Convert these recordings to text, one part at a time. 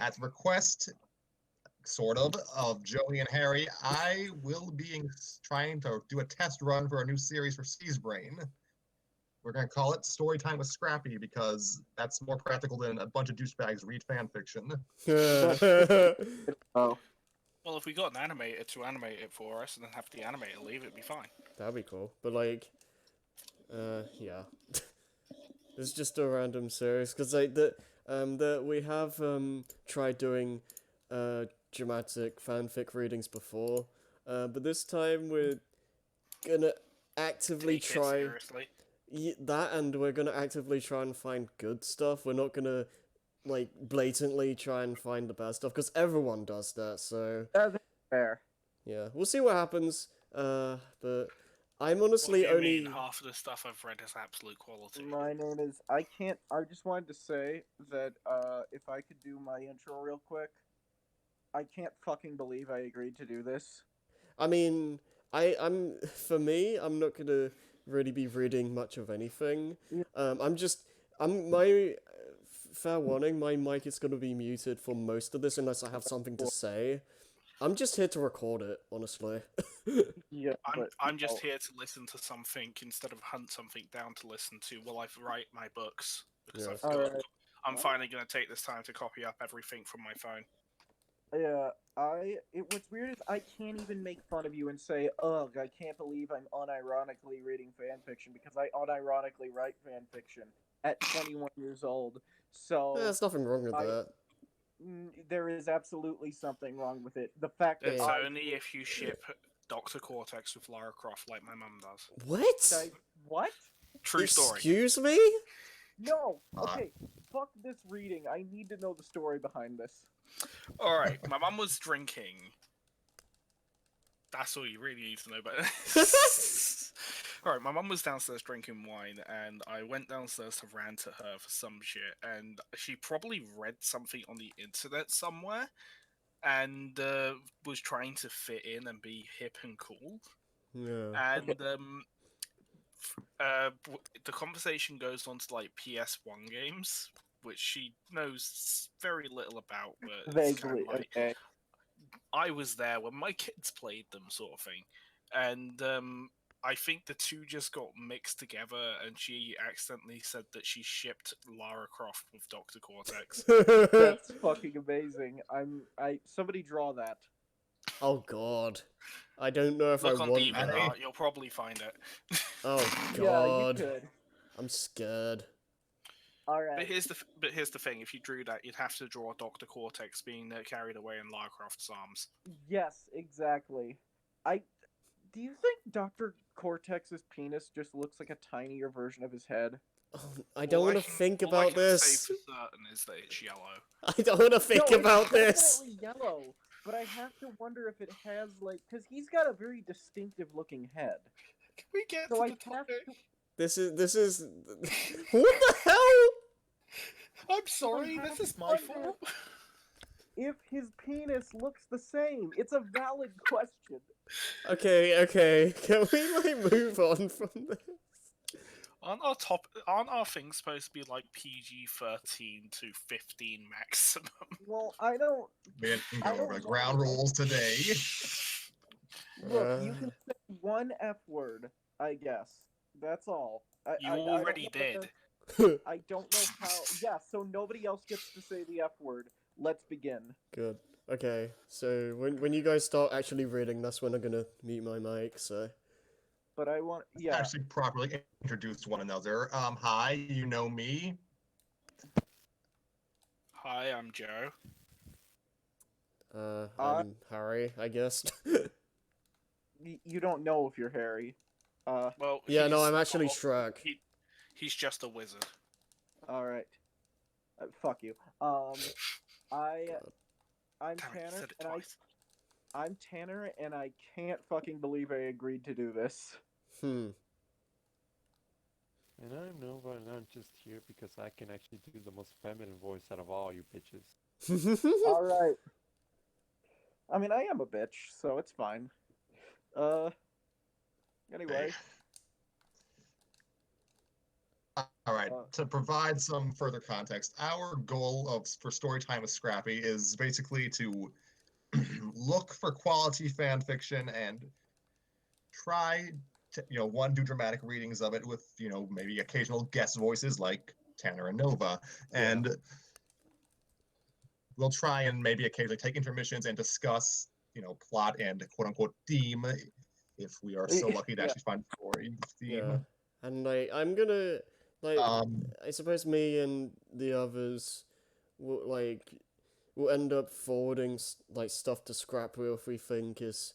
at the request, sort of Joey and Harry, I will be trying to do a test run for a new series for C's Brain. We're going to call it Storytime with Scrappy because that's more practical than a bunch of douchebags read fan fiction. Oh, Well, if we got an animator to animate it for us and then have the animator leave, it'd be fine. That'd be cool. But like, yeah. It's just a random series because like we have tried doing dramatic fanfic readings before, but this time we're gonna actively Take it try seriously. that, and we're gonna actively try and find good stuff. We're not gonna like blatantly try and find the bad stuff because everyone does that. So that's fair. yeah, we'll see what happens. But I'm What do honestly you only. mean half of the stuff I've read is absolute quality? My name is. I can't. I just wanted to say that if I could do my intro real quick, I can't fucking believe I agreed to do this. I mean, I'm for me, I'm not gonna really be reading much of anything. Yeah. My fair warning, my mic is gonna be muted for most of this unless I have something to say. I'm just here to record it, honestly. Yeah, I'm just here to listen to something instead of hunt something down to listen to while I write my books. Because Yeah. I've got, Alright. I'm finally going to take this time to copy up everything from my phone. Yeah, what's weird is I can't even make fun of you and say, ugh, I can't believe I'm unironically reading fan fiction because I unironically write fan fiction at 21 years old. So There's nothing wrong with that. there is absolutely something wrong with it. The fact that It's I only if you ship Dr. Cortex with Lara Croft like my mum does. What? what? True story. Excuse me? No. Okay. Fuck this reading. I need to know the story behind this. Alright, my mum was drinking. That's all you really need to know about it. Alright, my mum was downstairs drinking wine, and I went downstairs to rant at her for some shit, and she probably read something on the internet somewhere, and was trying to fit in and be hip and cool. Yeah. And the conversation goes on to like PS1 games, which she knows very little about, but it's kind Vaguely. of like, Okay. I was there when my kids played them, sort of thing. And I think the two just got mixed together, and she accidentally said that she shipped Lara Croft with Dr. Cortex. That's fucking amazing. Somebody draw that. Oh god. I don't know if Look I on want that. DeviantArt, you'll probably find it. Oh Yeah, god. you could. I'm scared. Alright. But here's the thing: if you drew that, you'd have to draw Dr. Cortex being carried away in Lara Croft's arms. Yes, exactly. Do you think Dr. Cortex's penis just looks like a tinier version of his head? Oh, I don't want to think about All I can this. say for certain is that it's yellow. I don't want to think No, about it's this. definitely yellow, but I have to wonder if it has because he's got a very distinctive looking head. Can we get So to I the have topic? to. This is what the hell? I'm sorry, I this have is to my wonder fault. If his penis looks the same, it's a valid question. Okay. Can we like move on from this? Aren't our things supposed to be like PG-13 to 15 maximum? Well, I don't. We can I go over don't the ground know. rules today. Look, you can say one F word, I guess. That's all. You I already don't know did. I don't know how. Yeah, so nobody else gets to say the F word. Let's begin. Good. Okay. So when you guys start actually reading, that's when I'm gonna mute my mic. So. But I want. Yeah. Actually, properly introduce one another. Hi, you know me. Hi, I'm Joe. I'm Harry, I guess. You don't know if you're Harry. Well, Yeah, no, he's I'm actually not- Shrek. He's just a wizard. All right. Fuck you. I'm Damn it, you Tanner, said it and twice. I'm Tanner, and I can't fucking believe I agreed to do this. Hmm. And I know, but I'm just here because I can actually do the most feminine voice out of all you bitches. All right. I mean, I am a bitch, so it's fine. Anyway. All right. Uh, To provide some further context, our goal for Storytime with Scrappy is basically to look for quality fan fiction and try to, one, do dramatic readings of it with, maybe occasional guest voices like Tanner and Nova. Yeah. And we'll try and maybe occasionally take intermissions and discuss, plot and quote unquote theme if we are so lucky to Yeah. actually find story theme. Yeah. And I'm gonna like Um, I suppose me and the others will end up forwarding stuff to Scrappy if we think is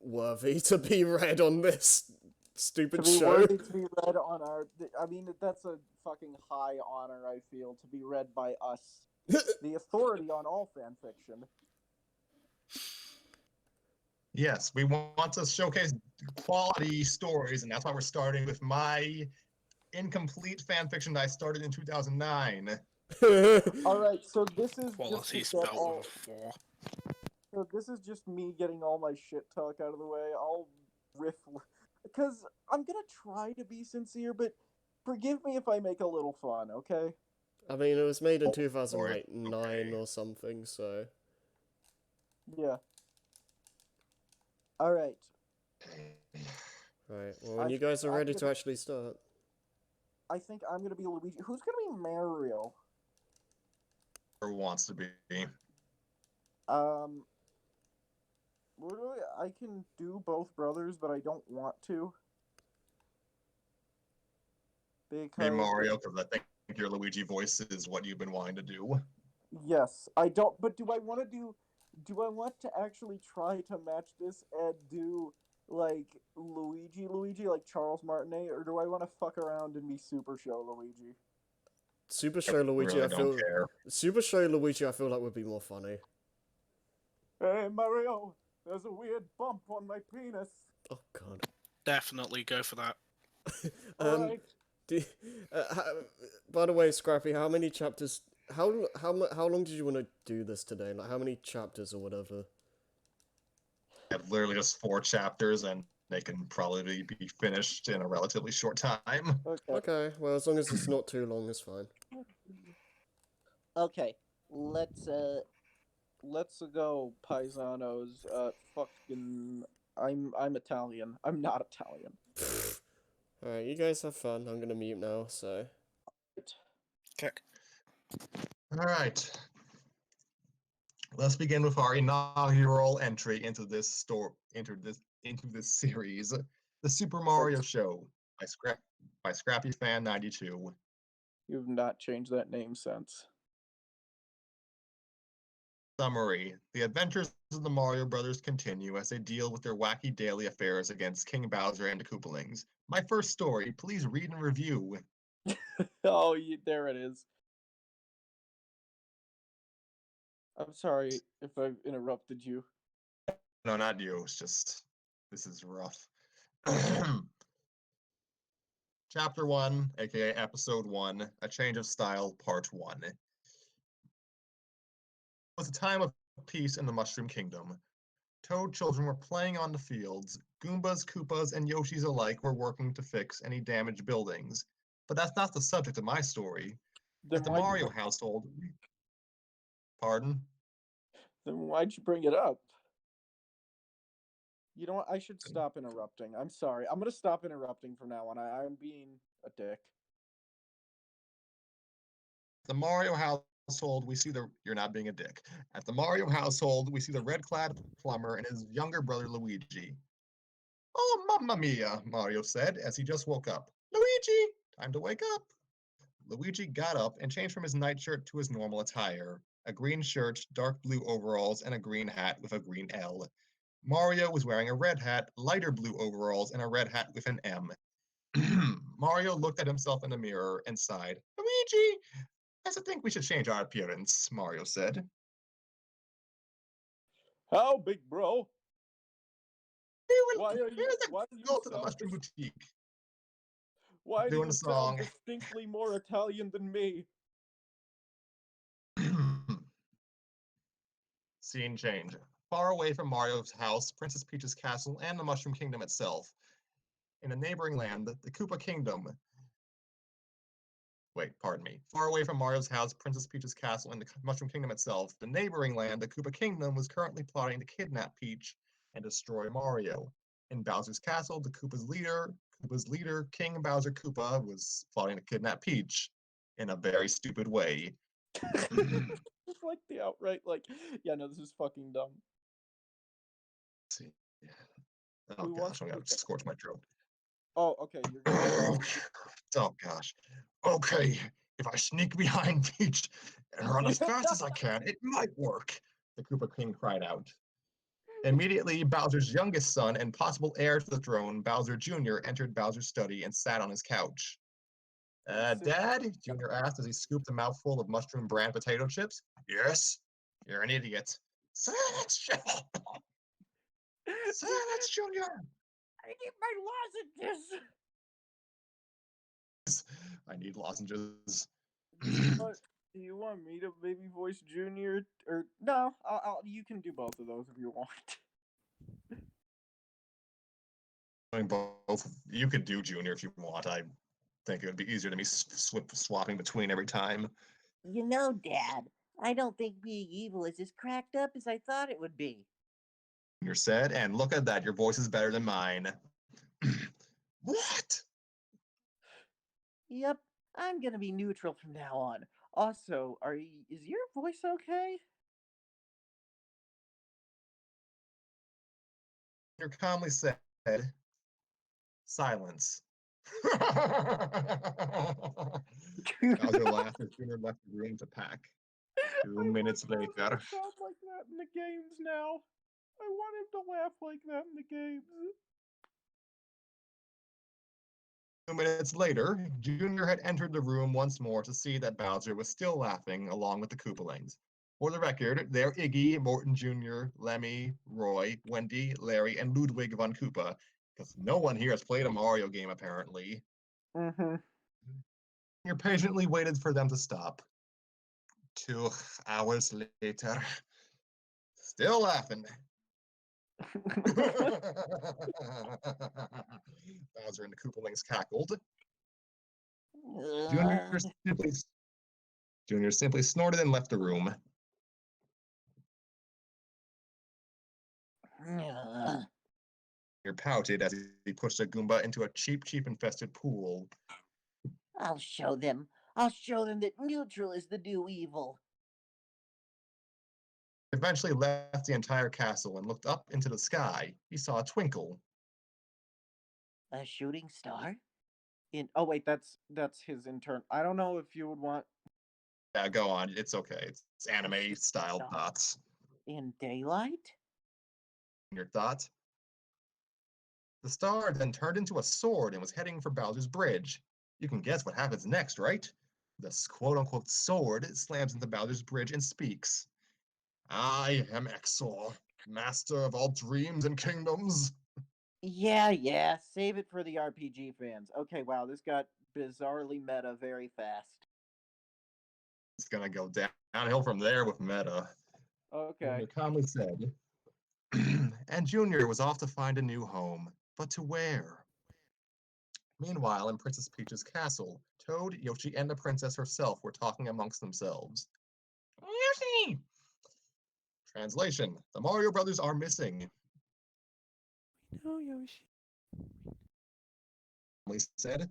worthy to be read on this To stupid be show. worthy to be read on our. I mean, that's a fucking high honor, I feel, to be read by us, the authority on all fan fiction. yes, we want to showcase quality stories, and that's why we're starting with my incomplete fan fiction that I started in 2009. All right, so this is just Quality to get spelled all. with a 4. So this is just me getting all my shit talk out of the way. I'll riff because I'm gonna try to be sincere, but forgive me if I make a little fun, okay? I mean, it was made in Or 2009 okay. or something, so Yeah. All right. right. Well, when you guys are ready to actually start. I think I'm gonna be Luigi. Who's gonna be Mario? Or wants to be. Um, literally, I can do both brothers, but I don't want to Be because Mario, because I think your Luigi voice is what you've been wanting to do. yes, I don't. But do I want to do? Do I want to actually try to match this and do like Luigi, like Charles Martinet, or do I want to fuck around and be Super Show Luigi? Super I Show Luigi, really I don't feel care. Super Show Luigi, I feel like would be more funny. Hey Mario, there's a weird bump on my penis. Oh God. Definitely go for that. All right. Do, by the way, Scrappy, how many chapters? How long did you want to do this today? Like how many chapters or whatever? I have literally just 4 chapters, and they can probably be finished in a relatively short time. Okay. Okay, well as long as it's not too long, it's fine. Okay. Let's go, paisanos. Fucking, I'm Italian. I'm not Italian. All right, you guys have fun. I'm gonna mute now. So. Okay. All right. Let's begin with our inaugural entry into this series, the Super Mario Show by Scrappy Fan 92. You've not changed that name since. Summary: the adventures of the Mario Brothers continue as they deal with their wacky daily affairs against King Bowser and the Koopalings. My first story, please read and review. Oh, there it is. I'm sorry if I've interrupted you. No, not you. It's just, this is rough. Chapter 1, aka Episode 1, A Change of Style, Part 1. It was a time of peace in the Mushroom Kingdom. Toad children were playing on the fields. Goombas, Koopas, and Yoshis alike were working to fix any damaged buildings. But that's not the subject of my story. Then At the why'd Mario you, household, pardon? then why'd you bring it up? You know what? I should stop interrupting. I'm sorry. I'm gonna stop interrupting from now on. I'm being a dick. The Mario household, we see you're not being a dick. At the Mario household, we see the red-clad plumber and his younger brother Luigi. Oh, mamma mia, Mario said as he just woke up. Luigi, time to wake up. Luigi got up and changed from his nightshirt to his normal attire, a green shirt, dark blue overalls, and a green hat with a green L. Mario was wearing a red hat, lighter blue overalls, and a red hat with an M. Mario looked at himself in the mirror and sighed. Luigi, I think we should change our appearance, Mario said. How, big bro? Why are you? Here's Why do you go to the sound? mushroom boutique. Why do Doing you a sound song. distinctly more Italian than me? Scene change. Far away from Mario's house, Princess Peach's castle, and the Mushroom Kingdom itself. In a neighboring land, the Koopa Kingdom, Wait, pardon me. Far away from Mario's house, Princess Peach's castle, and the Mushroom Kingdom itself, the neighboring land, the Koopa Kingdom, was currently plotting to kidnap Peach and destroy Mario. In Bowser's castle, the Koopa's leader, King Bowser Koopa, was plotting to kidnap Peach in a very stupid way. Just like the outright, like, yeah, no, this is fucking dumb. Let's see. Oh Who gosh, wants I'm to gonna scorch my throat. Oh, okay, you're good. Oh gosh. Okay, if I sneak behind Peach and run as fast as I can, it might work, the Koopa King cried out. Immediately, Bowser's youngest son and possible heir to the throne, Bowser Jr., entered Bowser's study and sat on his couch. Dad? Junior asked as he scooped a mouthful of mushroom bran potato chips. Yes? You're an idiot. Silence, Silence, Junior! I need my lozenges! I need lozenges. Do you want me to baby voice Junior? Or no, you can do both of those if you want. Doing both. You could do Junior if you want. I think it would be easier to me swapping between every time. You know, Dad, I don't think being evil is as cracked up as I thought it would be. Junior said, and look at that, your voice is better than mine. What? Yep, I'm gonna be neutral from now on. Also, is your voice okay? Junior calmly said, silence. Bowser laughed as Junior left the room to pack. 2 minutes later. Sound like that in the games now. I want him to laugh like that in the games. 2 minutes later, Junior had entered the room once more to see that Bowser was still laughing along with the Koopalings. For the record, they're Iggy, Morton Jr., Lemmy, Roy, Wendy, Larry, and Ludwig von Koopa, because no one here has played a Mario game apparently. Mm-hmm. Junior patiently waited for them to stop. 2 hours later, still laughing. Bowser and the Koopalings cackled. Junior simply, Junior simply snorted and left the room. Junior pouted as he pushed a Goomba into a cheap infested pool. I'll show them. I'll show them that neutral is the new evil. Eventually left the entire castle and looked up into the sky. He saw a twinkle. A shooting star? Oh wait, that's his intern. I don't know if you would want Yeah, go on. It's okay. It's anime style Stop. dots. In daylight? Your thought? The star then turned into a sword and was heading for Bowser's bridge. You can guess what happens next, right? The quote-unquote sword slams into Bowser's bridge and speaks. I am Exor, master of all dreams and kingdoms. Yeah, save it for the RPG fans. Okay, wow, this got bizarrely meta very fast. It's gonna go downhill from there with meta. Okay. Junior calmly said. And Junior was off to find a new home. But to where? Meanwhile, in Princess Peach's castle, Toad, Yoshi, and the princess herself were talking amongst themselves. Yoshi! Translation: the Mario Brothers are missing. We know, Yoshi, Emily said.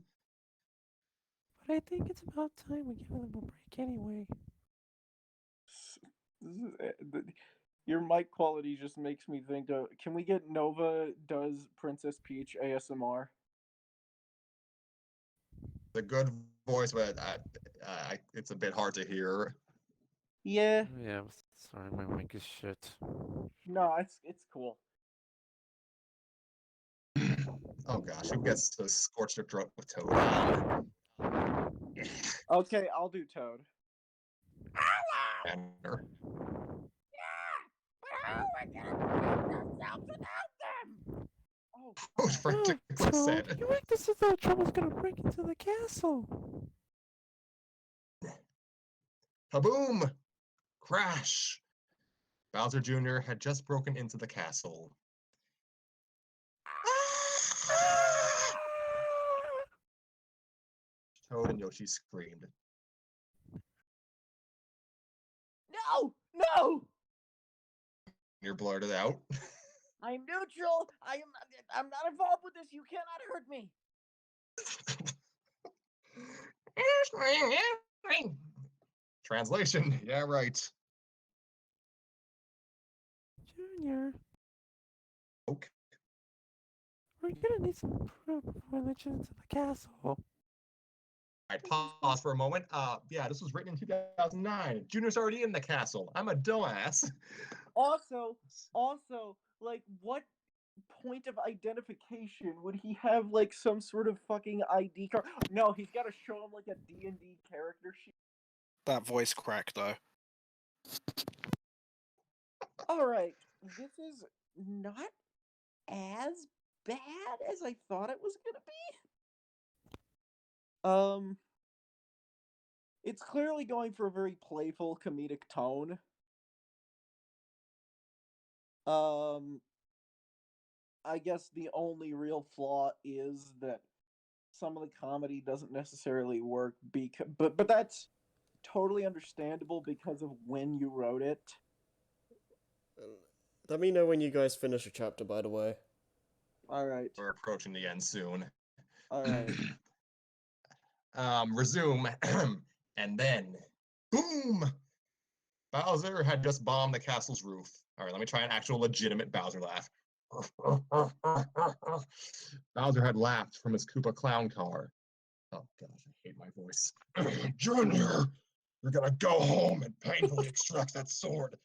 but I think it's about time we give them a break anyway. Your mic quality just makes me think of. Can we get Nova does Princess Peach ASMR? The good voice, but it's a bit hard to hear. Yeah. Oh, yeah, sorry, my mic is shit. No, it's cool. Oh gosh, who gets to scorch their throat with Toad? Okay, I'll do Toad. Banner. Oh, Toad frantically said. You make this as though trouble's gonna break into the castle. Kaboom! Crash! Bowser Jr. had just broken into the castle. Toad and Yoshi screamed. No! No! Junior blurted out. I'm neutral. I'm not involved with this. You cannot hurt me. Translation. Yeah, right. Junior, Okay. we're gonna need some proof before we let you into the castle. Alright, pause for a moment. Yeah, this was written in 2009. Junior's already in the castle. I'm a dumbass. Also, like, what point of identification would he have, like, some sort of fucking ID card? No, he's got to show him, like, a D&D character sheet. That voice crack, though. Alright, this is not as bad as I thought it was gonna be. It's clearly going for a very playful comedic tone. I guess the only real flaw is that some of the comedy doesn't necessarily work but that's totally understandable because of when you wrote it. Let me know when you guys finish a chapter, by the way. Alright. We're approaching the end soon. Alright. Resume. And then, boom! Bowser had just bombed the castle's roof. All right, let me try an actual legitimate Bowser laugh. Bowser had laughed from his Koopa clown car. Oh gosh, I hate my voice. Junior, you're gonna go home and painfully extract that sword,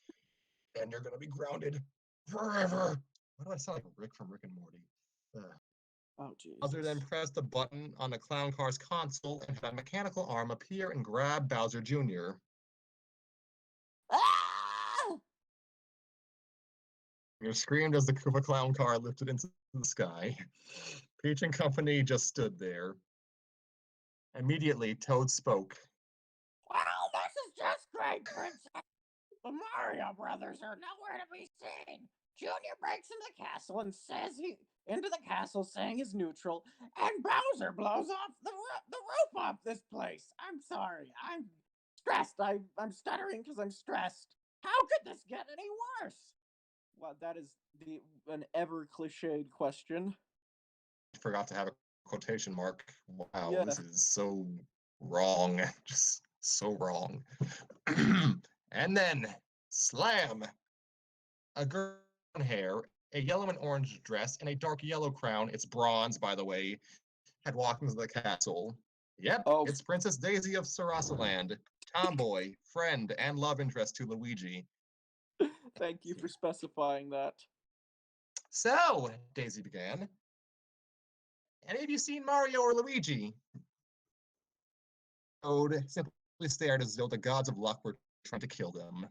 and you're gonna be grounded forever. Why do I sound like Rick from Rick and Morty? Oh Jesus. Bowser then pressed a button on the clown car's console and had a mechanical arm appear and grab Bowser Jr. Ah! You screamed as the Koopa clown car lifted into the sky. Peach and company just stood there. Immediately, Toad spoke. Well, this is just great, Princess. The Mario brothers are nowhere to be seen. Junior breaks into the castle and saying he's neutral, and Bowser blows off the roof off this place. I'm sorry. I'm stressed. I'm stuttering because I'm stressed. How could this get any worse? Well, that is an ever cliched question. Forgot to have a quotation mark. Wow, Yeah. this is so wrong. Just so wrong. And then, slam! A girl with hair, a yellow and orange dress, and a dark yellow crown, it's bronze, by the way, had walked into the castle. Yep, Oh. it's Princess Daisy of Sarasaland, tomboy, friend, and love interest to Luigi. Thank you for specifying that. So, Daisy began, any of you seen Mario or Luigi? Toad simply stared as though the gods of luck were trying to kill them.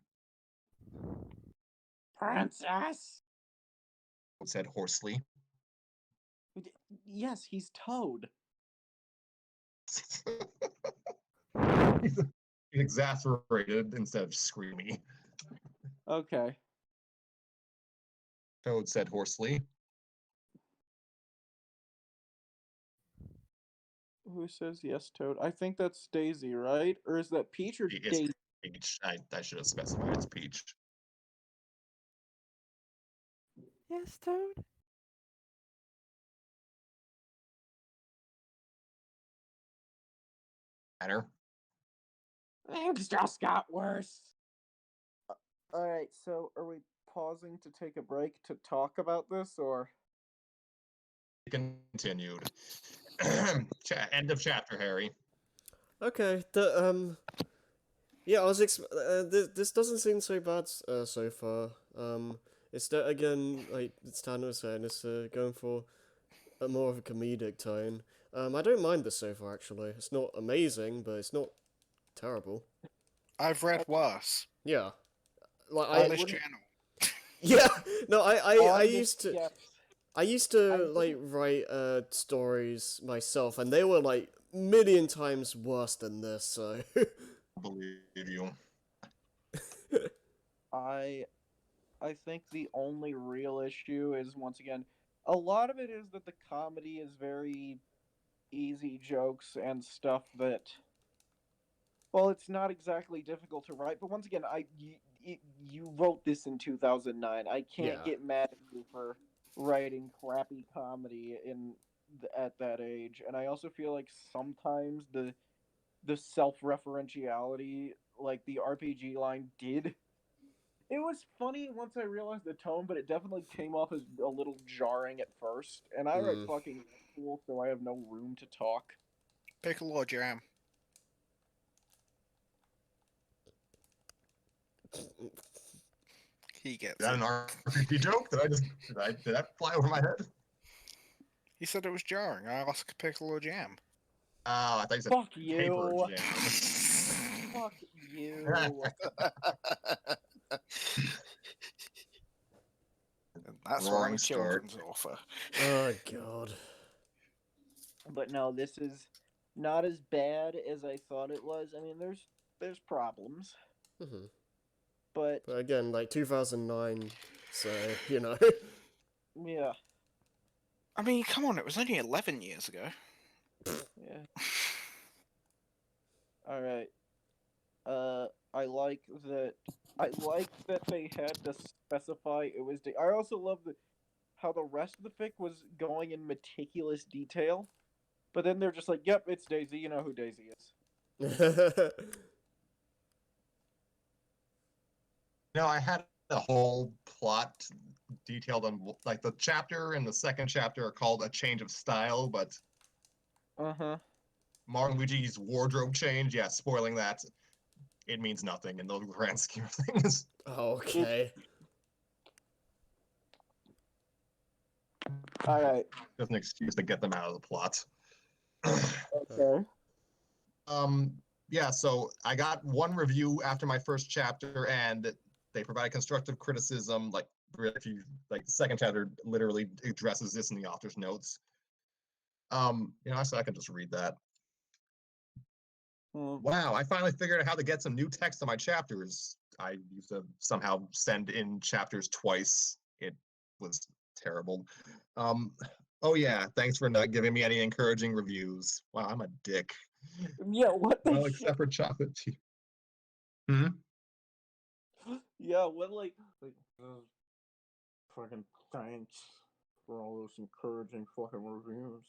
Princess? Toad said hoarsely. Yes, he's Toad. He's exasperated instead of screamy. Okay. Toad said hoarsely. Who says yes, Toad? I think that's Daisy, right? Or is that Peach or It's Daisy? Peach. I should have specified it's Peach. Yes, Toad? Matter. Things just got worse. Alright, so are we pausing to take a break to talk about this, or? Continued. End of chapter, Harry. Okay, yeah, this doesn't seem so bad so far. It's that again, like Tanner was saying, it's going for a more of a comedic tone. I don't mind this so far actually. It's not amazing, but it's not terrible. I've read worse Yeah, like on I this channel. yeah no I On this- used to. yes. I used to I like write stories myself, and they were like million times worse than this. So Believe you. I think the only real issue is, once again, a lot of it is that the comedy is very easy jokes and stuff that, well, it's not exactly difficult to write, but once again, you wrote this in 2009. I can't Yeah. get mad at you for writing crappy comedy at that age. And I also feel like sometimes the self-referentiality, like the RPG line did, it was funny once I realized the tone, but it definitely came off as a little jarring at first. And I write fucking cool, so I have no room to talk. Pickle or jam? He Is gets that it. an RPG joke? Did that fly over my head? He said it was jarring. I asked pickle or jam. Oh, I thought you said Fuck paper you. jam. Fuck you. And that's Roaring why start. children's author. Oh god. But no, this is not as bad as I thought it was. I mean, there's problems, but But again, like 2009, so you know. yeah, I mean, come on, it was only 11 years ago. yeah. All right. I like that. I like that they had to specify it was. I also love how the rest of the fic was going in meticulous detail, but then they're just like, "Yep, it's Daisy. You know who Daisy is." I had a whole plot detailed on like the chapter and the second chapter are called A Change of Style, but Uh-huh. Mario and Luigi's wardrobe change, yeah, spoiling that. It means nothing in the grand scheme of things. Okay. All right. Just an excuse to get them out of the plot. Okay. Yeah, so I got one review after my first chapter, and they provide constructive criticism. Like, if you like, the second chapter literally addresses this in the author's notes. So I can just read that. Wow, I finally figured out how to get some new text on my chapters. I used to somehow send in chapters twice. It was terrible. Oh yeah, thanks for not giving me any encouraging reviews. Wow, I'm a dick. Yeah. What the Well, shit? except for chocolate tea. Hmm? Yeah. What like fucking thanks for all those encouraging fucking reviews.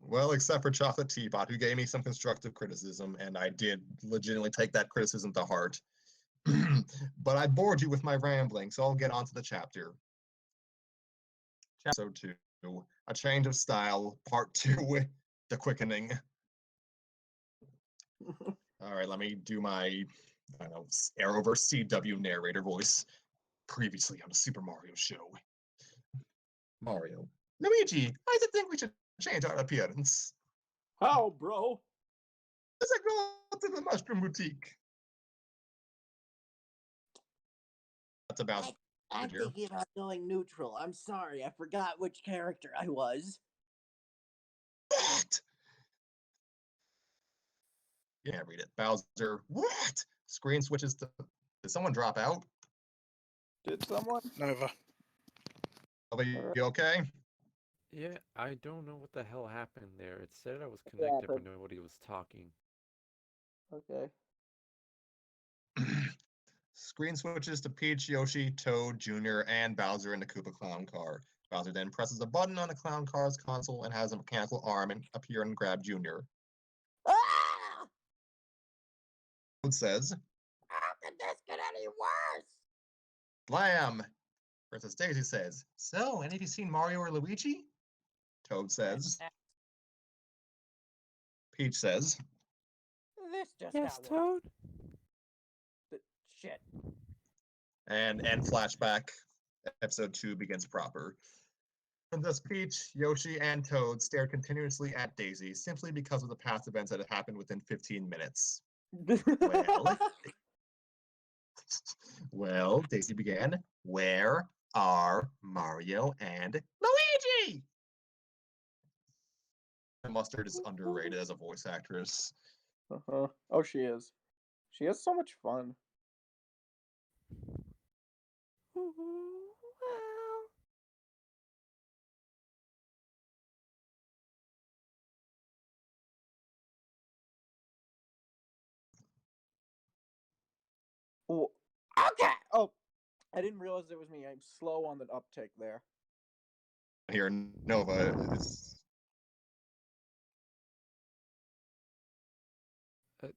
Well, except for Chocolate Teapot, who gave me some constructive criticism, and I did legitimately take that criticism to heart. But I bored you with my rambling, so I'll get on to the chapter. Chapter 2, A Change of Style, Part 2, The Quickening. All right, let me do my, I don't know, Arrowverse CW narrator voice. Previously on the Super Mario show. Mario. Luigi, I think we should change our appearance. How, bro? Let's go to the Mushroom Boutique. That's about I'm here. thinking about going neutral. I'm sorry, I forgot which character I was. What? Yeah, read it. Bowser. What? Screen switches to. Did someone drop out? Did someone? Nova. Are you okay? Yeah, I don't know what the hell happened there. It said I was connected, but nobody was talking. Okay. Screen switches to Peach, Yoshi, Toad, Jr., and Bowser in the Koopa Clown car. Bowser then presses a button on the clown car's console and has a mechanical arm and appear and grab Jr. Ah! Toad says, How could this get any worse? Blam! Princess Daisy says, So, any of you seen Mario or Luigi? Toad says. Peach says. This just Yes, got worse. Toad. Shit. And flashback. Episode 2 begins proper. Princess Peach, Yoshi, and Toad stared continuously at Daisy simply because of the past events that had happened within 15 minutes. Well, well, Daisy began, Where are Mario and Luigi? Mustard is underrated as a voice actress. Uh-huh. Oh, she is. She has so much fun. Oh, Okay. oh, I didn't realize it was me. I'm slow on the uptake there. Here, Nova is.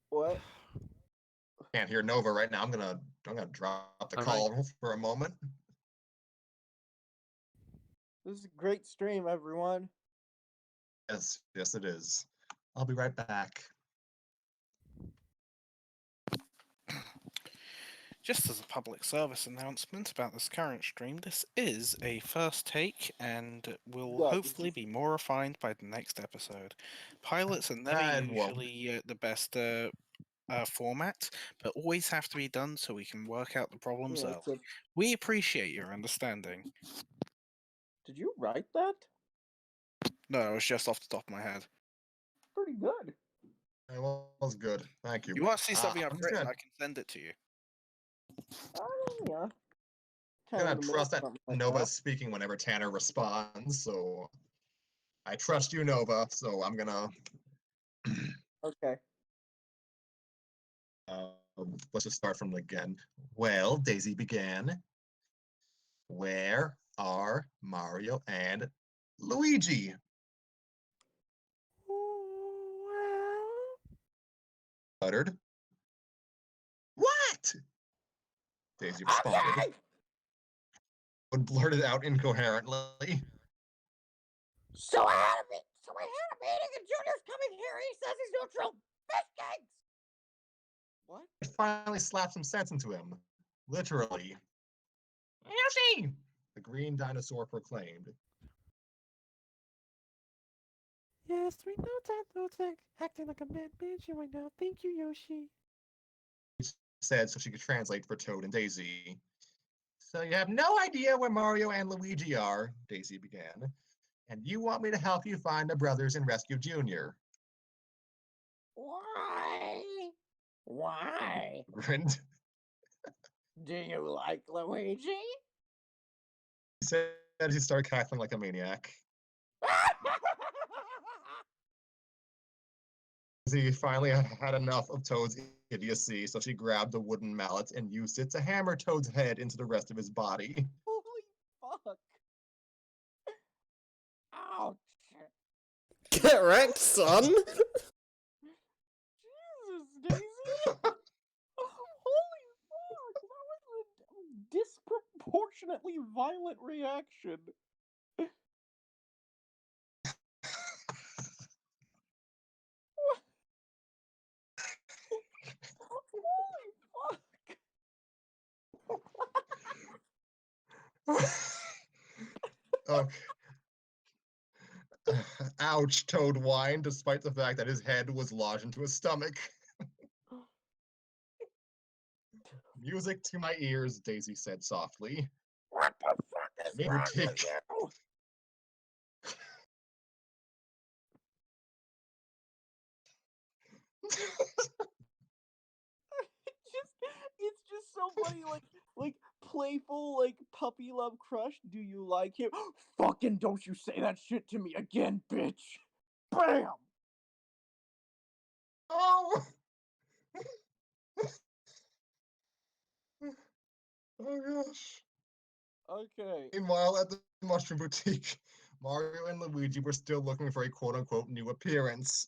What? Can't hear Nova right now. I'm gonna drop the I'm call for a moment. This is a great stream, everyone. Yes, yes, it is. I'll be right back. Just as a public service announcement about this current stream, this is a first take and will Yeah, hopefully be more refined by the next episode. Pilots are never And won't. usually the best format, but always have to be done so we can work out the problems Yeah, early. We appreciate your understanding. did you write that? No, it was just off the top of my head. Pretty good. It was good. Thank you. You want to see something I've I'm just written? gonna, I can send it to you. Yeah. gonna Kinda trust that something like Nova that. is speaking whenever Tanner responds. So I trust you, Nova. So I'm gonna. Okay. Let's just start from again. Well, Daisy began. Where are Mario and Luigi? Uttered. What? Daisy responded, Okay. but blurted out incoherently. So I had a meeting and Junior's coming here. He says he's neutral. Fish cakes. What? It finally slapped some sense into him. Literally. Yoshi! The green dinosaur proclaimed. Yes, we know that. Looks like acting like a mad bitch right now. Thank you, Yoshi. Said so she could translate for Toad and Daisy. So you have no idea where Mario and Luigi are, Daisy began. And you want me to help you find the brothers and rescue Junior. Why? Why? Grinned. Do you like Luigi? He said as he started cackling like a maniac. He finally had enough of Toad's idiocy, so she grabbed a wooden mallet and used it to hammer Toad's head into the rest of his body. Holy fuck. Ouch. Get wrecked, son! Jesus, Daisy. Holy fuck. That was a disproportionately violent reaction. Holy fuck. Okay. Ouch, Toad whined, despite the fact that his head was lodged into his stomach. Music to my ears, Daisy said softly. What the fuck is Made her wrong with take. you? It's just so funny, like playful, like puppy love crush. Do you like him? Fucking don't you say that shit to me again, bitch! Bam! Oh! Oh gosh. Okay. Meanwhile, at the Mushroom Boutique, Mario and Luigi were still looking for a quote-unquote new appearance.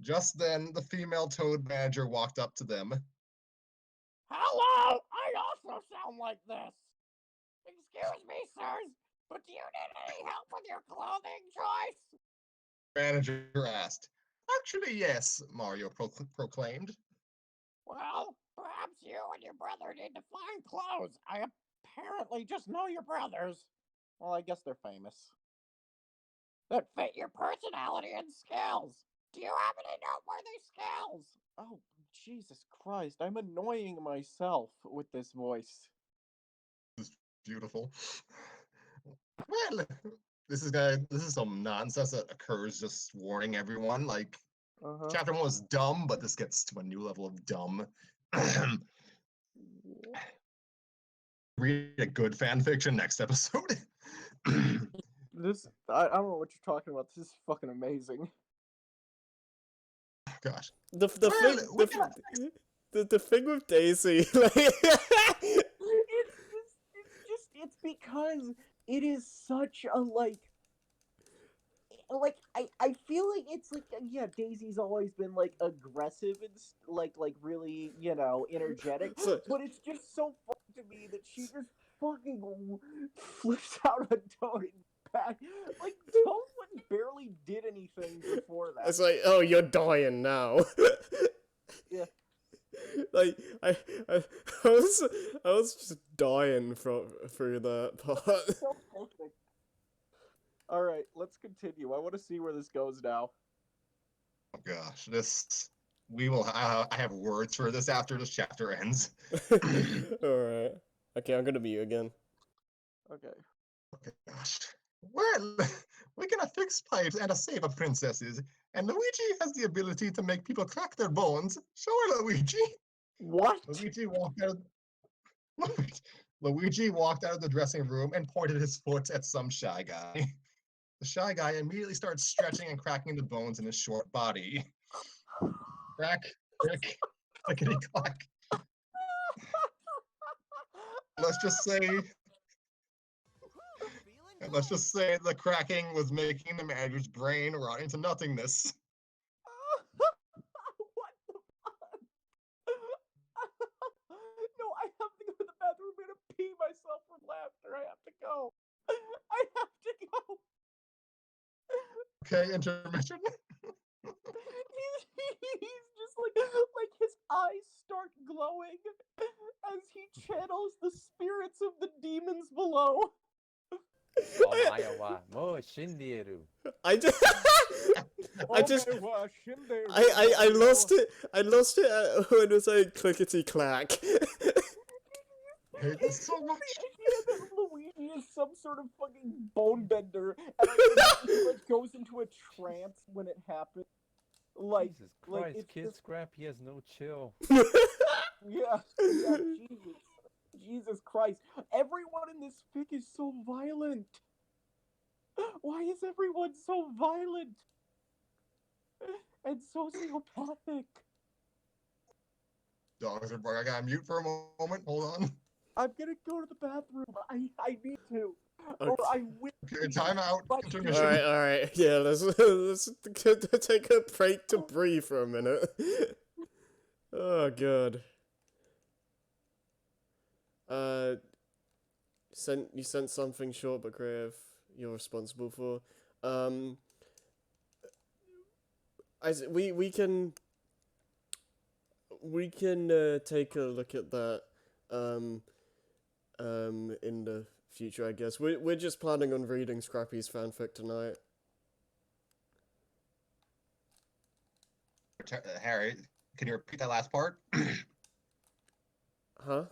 Just then, the female Toad manager walked up to them. Hello! I also sound like this. Excuse me, sirs, but do you need any help with your clothing choice? Manager asked. Actually, yes, Mario proclaimed. Well, perhaps you and your brother need to find clothes. I apparently just know your brothers. Well, I guess they're famous. That fit your personality and skills. Do you have any noteworthy skills? Oh, Jesus Christ! I'm annoying myself with this voice. Beautiful. Well, this is some nonsense that occurs. Just warning everyone. Like, Uh-huh. chapter 1 was dumb, but this gets to a new level of dumb. Read a good fan fiction next episode. This I don't know what you're talking about. This is fucking amazing. Gosh. The Well, thing we the, got- the thing with Daisy, like, It's because it is such a I feel like it's like yeah, Daisy's always been like aggressive and like really energetic, So- but it's just so fun to me that she just fucking flips out a Toad back. Like Toad barely did anything before that. it's like, oh, you're dying now. Yeah. Like I was just dying through that part. So perfect. All right, let's continue. I want to see where this goes now. Oh gosh, we will. I have words for this after this chapter ends. Alright. Okay, I'm gonna mute again. Okay. Oh gosh. Well, we can fix pipes and save princesses, and Luigi has the ability to make people crack their bones. Sure, Luigi. What? Luigi walked out. Luigi walked out of the dressing room and pointed his foot at some shy guy. The shy guy immediately starts stretching and cracking the bones in his short body. Crack, crick, clickety clack. Let's just say the cracking was making the manager's brain rot into nothingness. What the fuck? No, I have to go to the bathroom. I'm gonna pee myself from laughter. I have to go. I have to go. Okay, intermission. He's just like his eyes start glowing as he channels the spirits of the demons below. I just I lost it. I lost it when it was like clickety clack. I hate this so much. The idea that Luigi is some sort of fucking bone bender, and he like goes into a trance when it happens. Like, Jesus Christ, it's Kid just- Scrappy has no chill. Yeah, Jesus Christ. Everyone in this fic is so violent. Why is everyone so violent? And sociopathic? Dogs are barking. I gotta mute for a moment. Hold on. I'm gonna go to the bathroom. I need to. Okay. Or I will. Okay, time out. But- Intermission. Alright, yeah, let's take a break to breathe for a minute. Oh god. You sent something short but creative you're responsible for. We can take a look at that in the future, I guess. We're just planning on reading Scrappy's fanfic tonight. Harry, can you repeat that last part? Huh?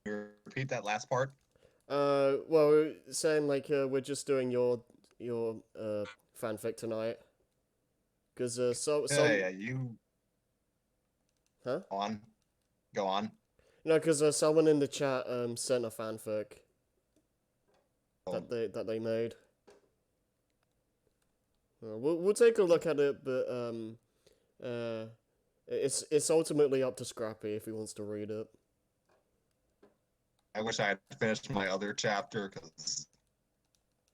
Can you repeat that last part? Well, we're saying like we're just doing your fanfic tonight. Cause Yeah, you Huh? Go on. No, cause someone in the chat sent a fanfic Oh. that they made. We'll take a look at it, but it's ultimately up to Scrappy if he wants to read it. I wish I had finished my other chapter because,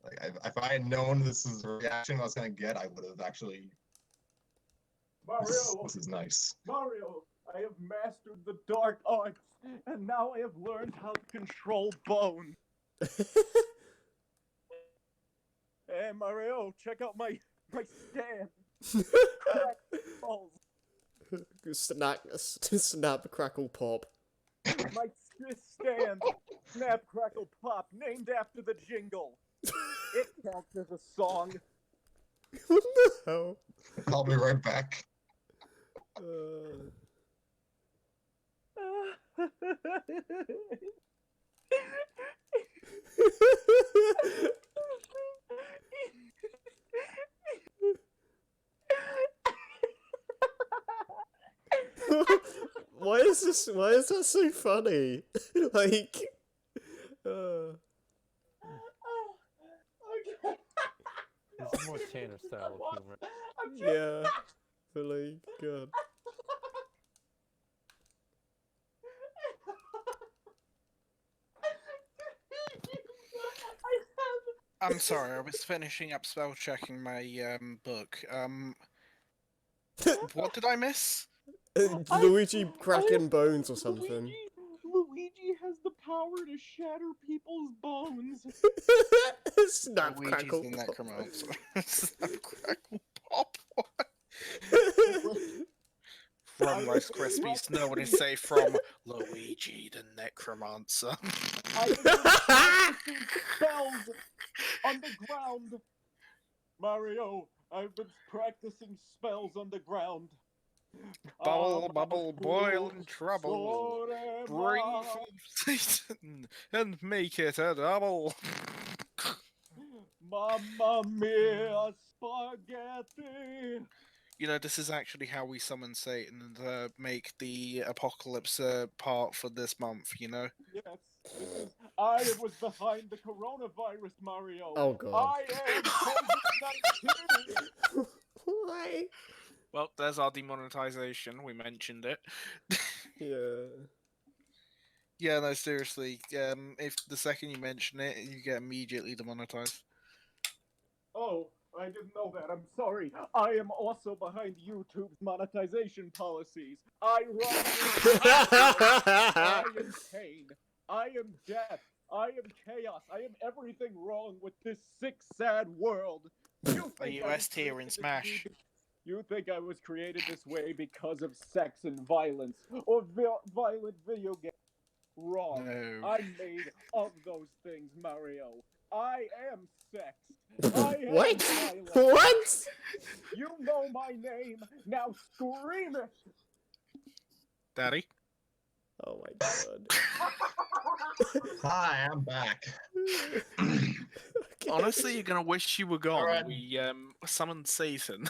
like, if I had known this is the reaction I was gonna get, I would have actually. This is nice. Mario, I have mastered the dark arts, and now I have learned how to control bone. Hey, Mario, check out my stand. Balls. Snap, crackle, pop. My stand, Snap, Crackle, Pop, named after the jingle. It counts as a song. What the hell? I'll be right back. Why is that so funny? Like, Okay. This is more Tanner style of humor. yeah, but like, God. I'm sorry, I was finishing up spell checking my book. What did I miss? Luigi cracking bones or something. Luigi has the power to shatter people's bones. Snap, Luigi's crackle, the pop. necromancer. Snap, crackle, pop. From Rice Krispies, no one is safe from Luigi the necromancer. I've been practicing spells underground. Mario, I've been practicing spells underground. Bubble, I'm bubble, a boil fool, in trouble. so am Bring I. forth Satan and make it a double. Mamma mia, spaghetti. You know, this is actually how we summon Satan and make the apocalypse part for this month, you know? Yes, I was behind the coronavirus, Mario. Oh god. I am COVID-19. Why? Well, there's our demonetization. We mentioned it. Yeah. Yeah, no, seriously. If the second you mention it, you get immediately demonetized. Oh, I didn't know that. I'm sorry. I am also behind YouTube's monetization policies. I run I am pain. I am death. I am chaos. I am everything wrong with this sick, sad world. You Are think you I was S tier in created this Smash? way You think I was created this way because of sex and violence or violent video games? Wrong. No. I'm made of those things, Mario. I am sex. I am What? violence. What? You know my name. Now scream it. Daddy? Oh my god. Hi, I'm back. Okay. Honestly, you're gonna wish you were gone. Alright. We summoned Satan.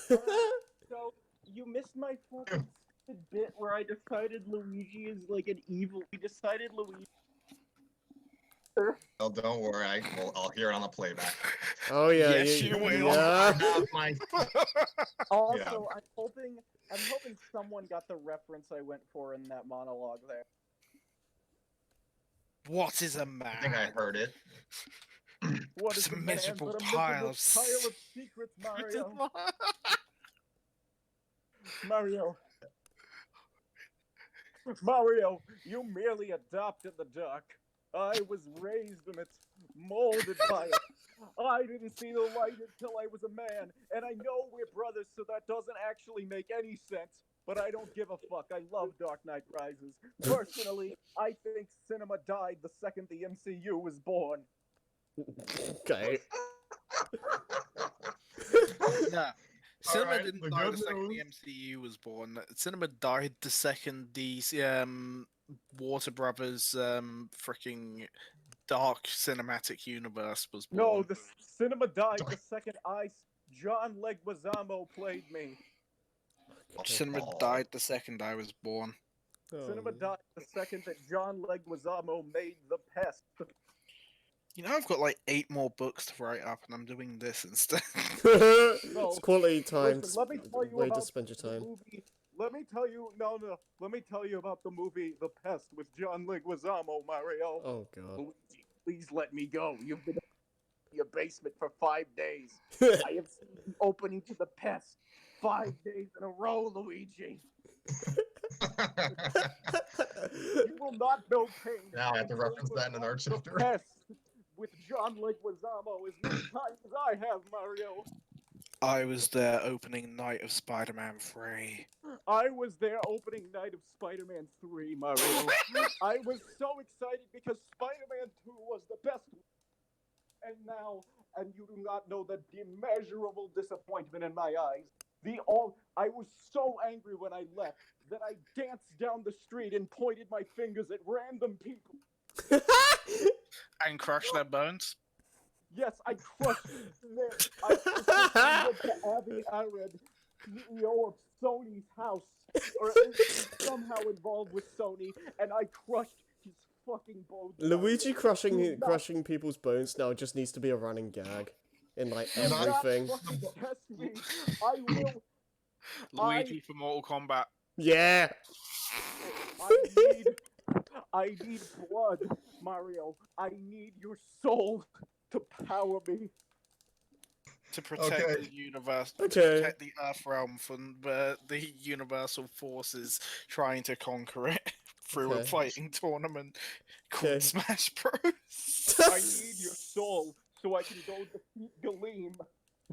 So you missed my fucking stupid bit where I decided Luigi is like an evil. We decided Luigi. Oh, don't worry. I'll hear it on the playback. Oh yeah, Yes, you will. Yeah. I have my Also, I'm hoping someone got the reference I went for in that monologue there. What is a man? I think I heard it. What It's is a a man miserable but a pile miserable of pile of secrets, Mario? Mario. Mario, you merely adopted the duck. I was raised in it, molded by it. I didn't see the light until I was a man, and I know we're brothers, so that doesn't actually make any sense. But I don't give a fuck. I love Dark Knight Rises. Personally, I think cinema died the second the MCU was born. Okay. No. Cinema Alright, didn't the die the good second the news. MCU was born. Cinema died the second the Warner Brothers freaking dark cinematic universe was born. No, the cinema died the second John Leguizamo played me. Cinema died the second I was born. Cinema Oh. died the second that John Leguizamo made The Pest. You know, I've got like 8 more books to write up, and I'm doing this instead. It's quality time. Listen, let me tell you Way to about spend your the time. movie. Let me tell you about the movie The Pest with John Leguizamo, Mario. Oh god. Luigi, please let me go. You've been in your basement for 5 days. I have seen the opening to The Pest 5 days in a row, Luigi. You will not know pain. Now I have to reference that in another The chapter. Pest with John Leguizamo as many times as I have, Mario. I was there opening night of Spider-Man 3. I was there opening night of Spider-Man 3, Mario. I was so excited because Spider-Man 2 was the best. And you do not know the immeasurable disappointment in my eyes. I was so angry when I left that I danced down the street and pointed my fingers at random people. And crush their bones? Yes, I crushed it. I crushed to Avi Arad, CEO of Sony's house, or at least somehow involved with Sony, and I crushed his fucking bones. Luigi crushing people's bones now just needs to be a running gag in like Do not everything. fucking test me. I will. Luigi for Mortal Kombat. Yeah. I need blood, Mario. I need your soul. to power me. To protect Okay. the universe, Okay. to protect the Earth realm from the universal forces trying to conquer it through a Okay. fighting tournament called Okay. Smash Bros. I need your soul so I can go defeat Galeem.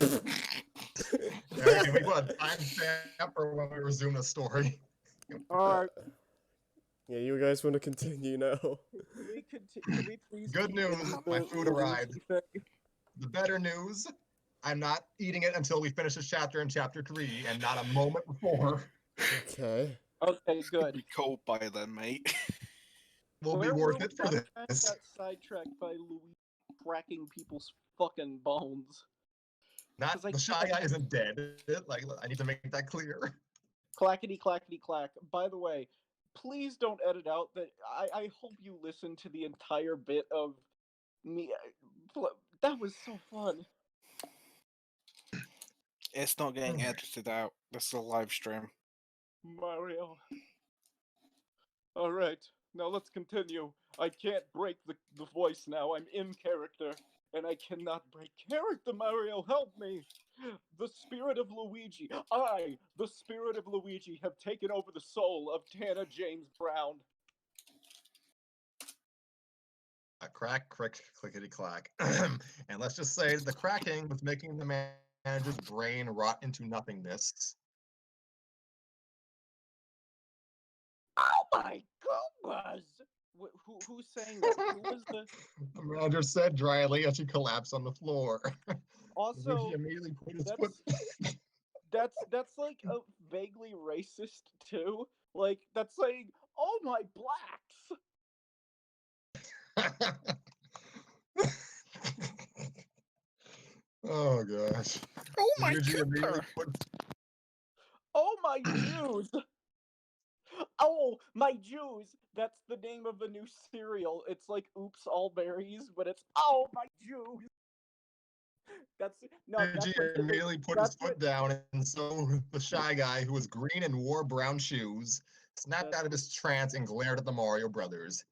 Alright, can we put a timestamp for when we resume the story? Alright, Yeah, you guys want to continue now? can we please Good keep news, into my the food arrived. Luigi thing? The better news, I'm not eating it until we finish this chapter in chapter 3, and not a moment before. Okay. Okay, It's gonna good. be cold by then, mate. Will be Where worth were it we? for I kinda this. got sidetracked by Luigi cracking people's fucking bones. Not 'Cause I the shy can't- guy isn't dead. Like, I need to make that clear. Clackety clackety clack. By the way, please don't edit out that. I hope you listen to the entire bit of me. That was so fun. It's not getting edited out. This is a live stream. Mario. Alright, now let's continue. I can't break the voice now. I'm in character. And I cannot break character, Mario. Help me! The spirit of Luigi. The spirit of Luigi, have taken over the soul of Tana James Brown. Crack, crick, clickety clack. And let's just say the cracking was making the manager's brain rot into nothingness. Oh my goodness! Who's saying that? Who was the? The manager said dryly as she collapsed on the floor. Also, He immediately put his that's foot. that's like a vaguely racist too. Like that's saying, "Oh my blacks." Oh gosh. Oh my Luigi immediately Cooper! put Oh my Jews. Oh my Jews. That's the name of the new cereal. It's like Oops All Berries, but it's Oh my Jews. That's no. That's Luigi what immediately put his that's foot what down, and so the shy guy, who was green and wore brown shoes, snapped That's out of his trance and glared at the Mario Brothers.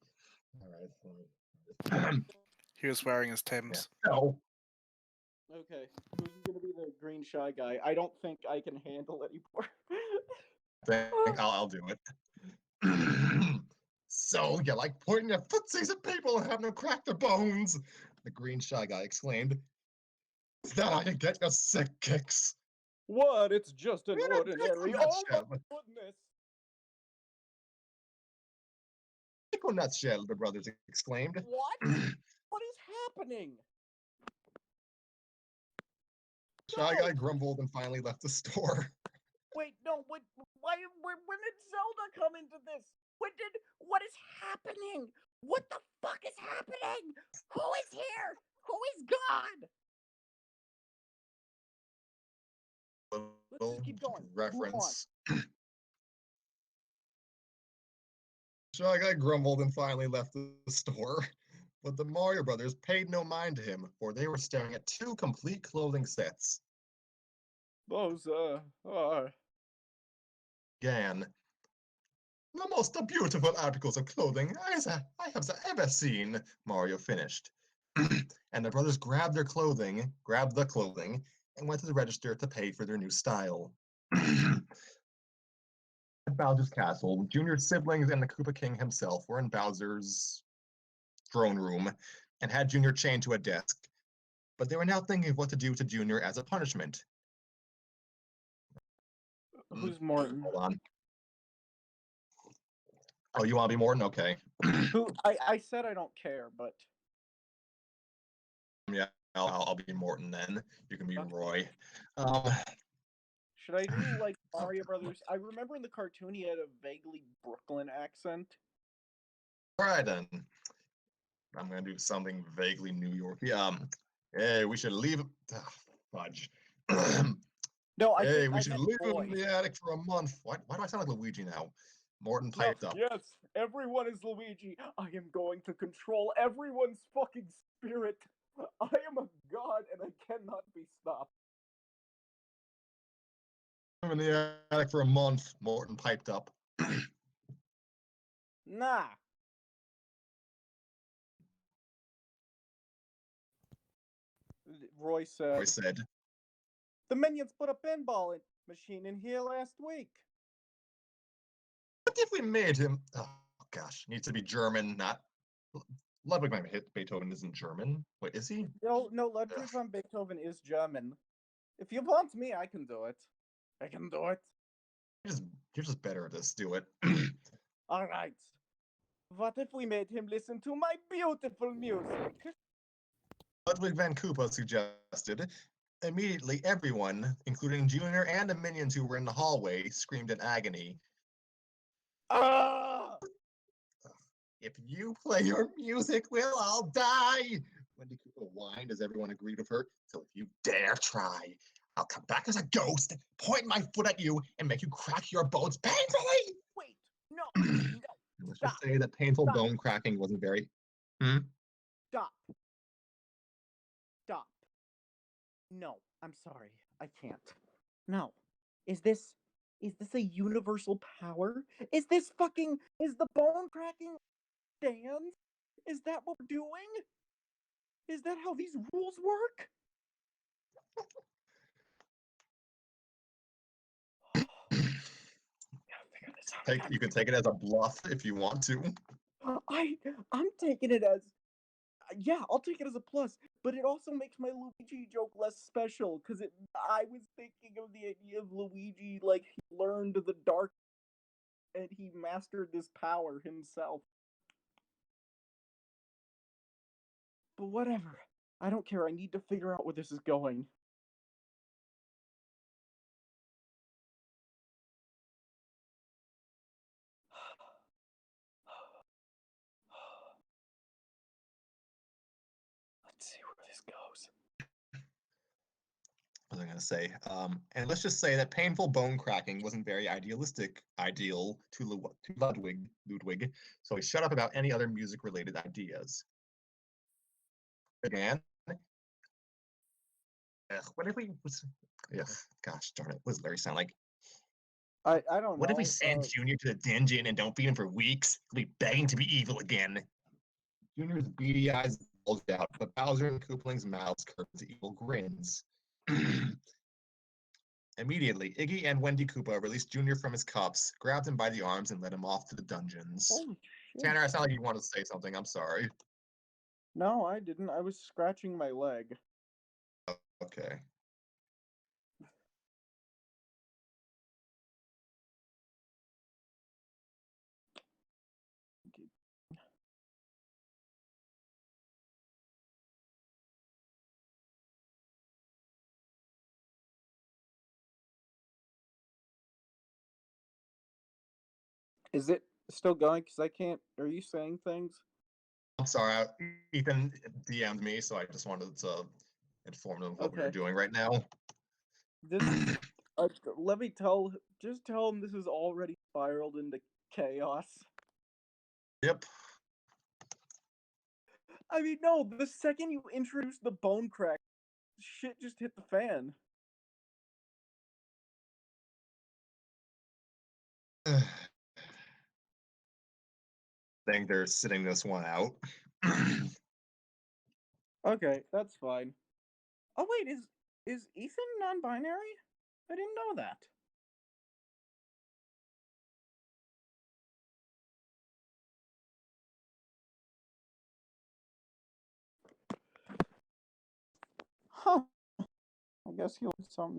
All right. He was wearing his Yeah. Timbs. So, okay. Who's gonna be the green shy guy? I don't think I can handle anymore. I'll do it. So, you like pointing your footsies at people and having them crack their bones? The green shy guy exclaimed. Is that how you get your sick kicks? What? It's just an In a ordinary. pickle Oh my nutshell. goodness! Pickle nutshell, the brothers exclaimed. What? What is happening? Shy No! guy grumbled and finally left the store. Wait, no. Wait. Why? When did Zelda come into this? What is happening? What the fuck is happening? Who is here? Who is God? Let's just keep going. Move on. Reference. Shy guy grumbled and finally left the store. But the Mario Brothers paid no mind to him, for they were staring at 2 complete clothing sets. Those are. Again, the most beautiful articles of clothing I have ever seen, Mario finished. And the brothers grabbed the clothing, and went to the register to pay for their new style. At Bowser's castle, Junior's siblings and the Koopa King himself were in Bowser's throne room and had Junior chained to a desk. But they were now thinking of what to do to Junior as a punishment. Who's Morton? Hold on. Oh, you want to be Morton? Okay. Who? I said I don't care, but Yeah, I'll be Morton then. You can be Okay. Roy. should I do like Mario Brothers? I remember in the cartoon he had a vaguely Brooklyn accent. All right then. I'm gonna do something vaguely New York. Hey, we should leave. Fudge. No, I Hey, think we I should meant leave him boy. in the attic for a month. Why do I sound like Luigi now? Morton No, piped up. yes, everyone is Luigi. I am going to control everyone's fucking spirit. I am a god and I cannot be stopped. I'm in the attic for a month. Morton piped up. Nah, Roy said. Roy said. The minions put a pinball machine in here last week. What if we made him? Oh gosh, needs to be German, not Ludwig van Beethoven isn't German. Wait, is he? No, Ludwig van Beethoven is German. If you want me, I can do it. I can do it. You're just better at this. Do it. All right. What if we made him listen to my beautiful music? Ludwig van Koopa suggested. Immediately, everyone, including Junior and the minions who were in the hallway, screamed in agony. Ah! If you play your music, we'll all die! Wendy Cooper whined as everyone agreed with her. So if you dare try, I'll come back as a ghost, point my foot at you, and make you crack your bones painfully! Wait, no, no, Let's stop, just say that painful Stop. bone cracking wasn't very... stop. Stop. No, I'm sorry. I can't. No. Is this a universal power? Is the bone cracking dance? Is that what we're doing? Is that how these rules work? You can take it as a bluff if you want to. I'm taking it as yeah, I'll take it as a plus, but it also makes my Luigi joke less special because I was thinking of the idea of Luigi like he learned the dark and he mastered this power himself. But whatever. I don't care. I need to figure out where this is going. Let's see where this goes. What was I going to say? And let's just say that painful bone cracking wasn't very ideal to Ludwig, so he shut up about any other music-related ideas. Again, what if we... gosh darn it, what does Larry sound like? I don't know. What if we send Junior to the dungeon and don't feed him for weeks? He'll be begging to be evil again. Junior's beady eyes bulged out, but Bowser and Koopaling's mouths curved into evil grins. Immediately, Iggy and Wendy Koopa released Junior from his cuffs, grabbed him by the arms, and led him off to the dungeons. Holy shit. Tanner, I sound like you wanted to say something. I'm sorry. No, I didn't. I was scratching my leg. Okay. Is it still going? Because I can't. Are you saying things? I'm sorry. Ethan DM'd me, so I just wanted to inform them of what we were Okay. doing right now. This. Let me just tell him this has already spiraled into chaos. Yep. I mean, no, the second you introduce the bone crack, shit just hit the fan. I think they're sitting this one out. Okay, that's fine. Oh wait, is Ethan non-binary? I didn't know that. Huh. I guess he'll do something.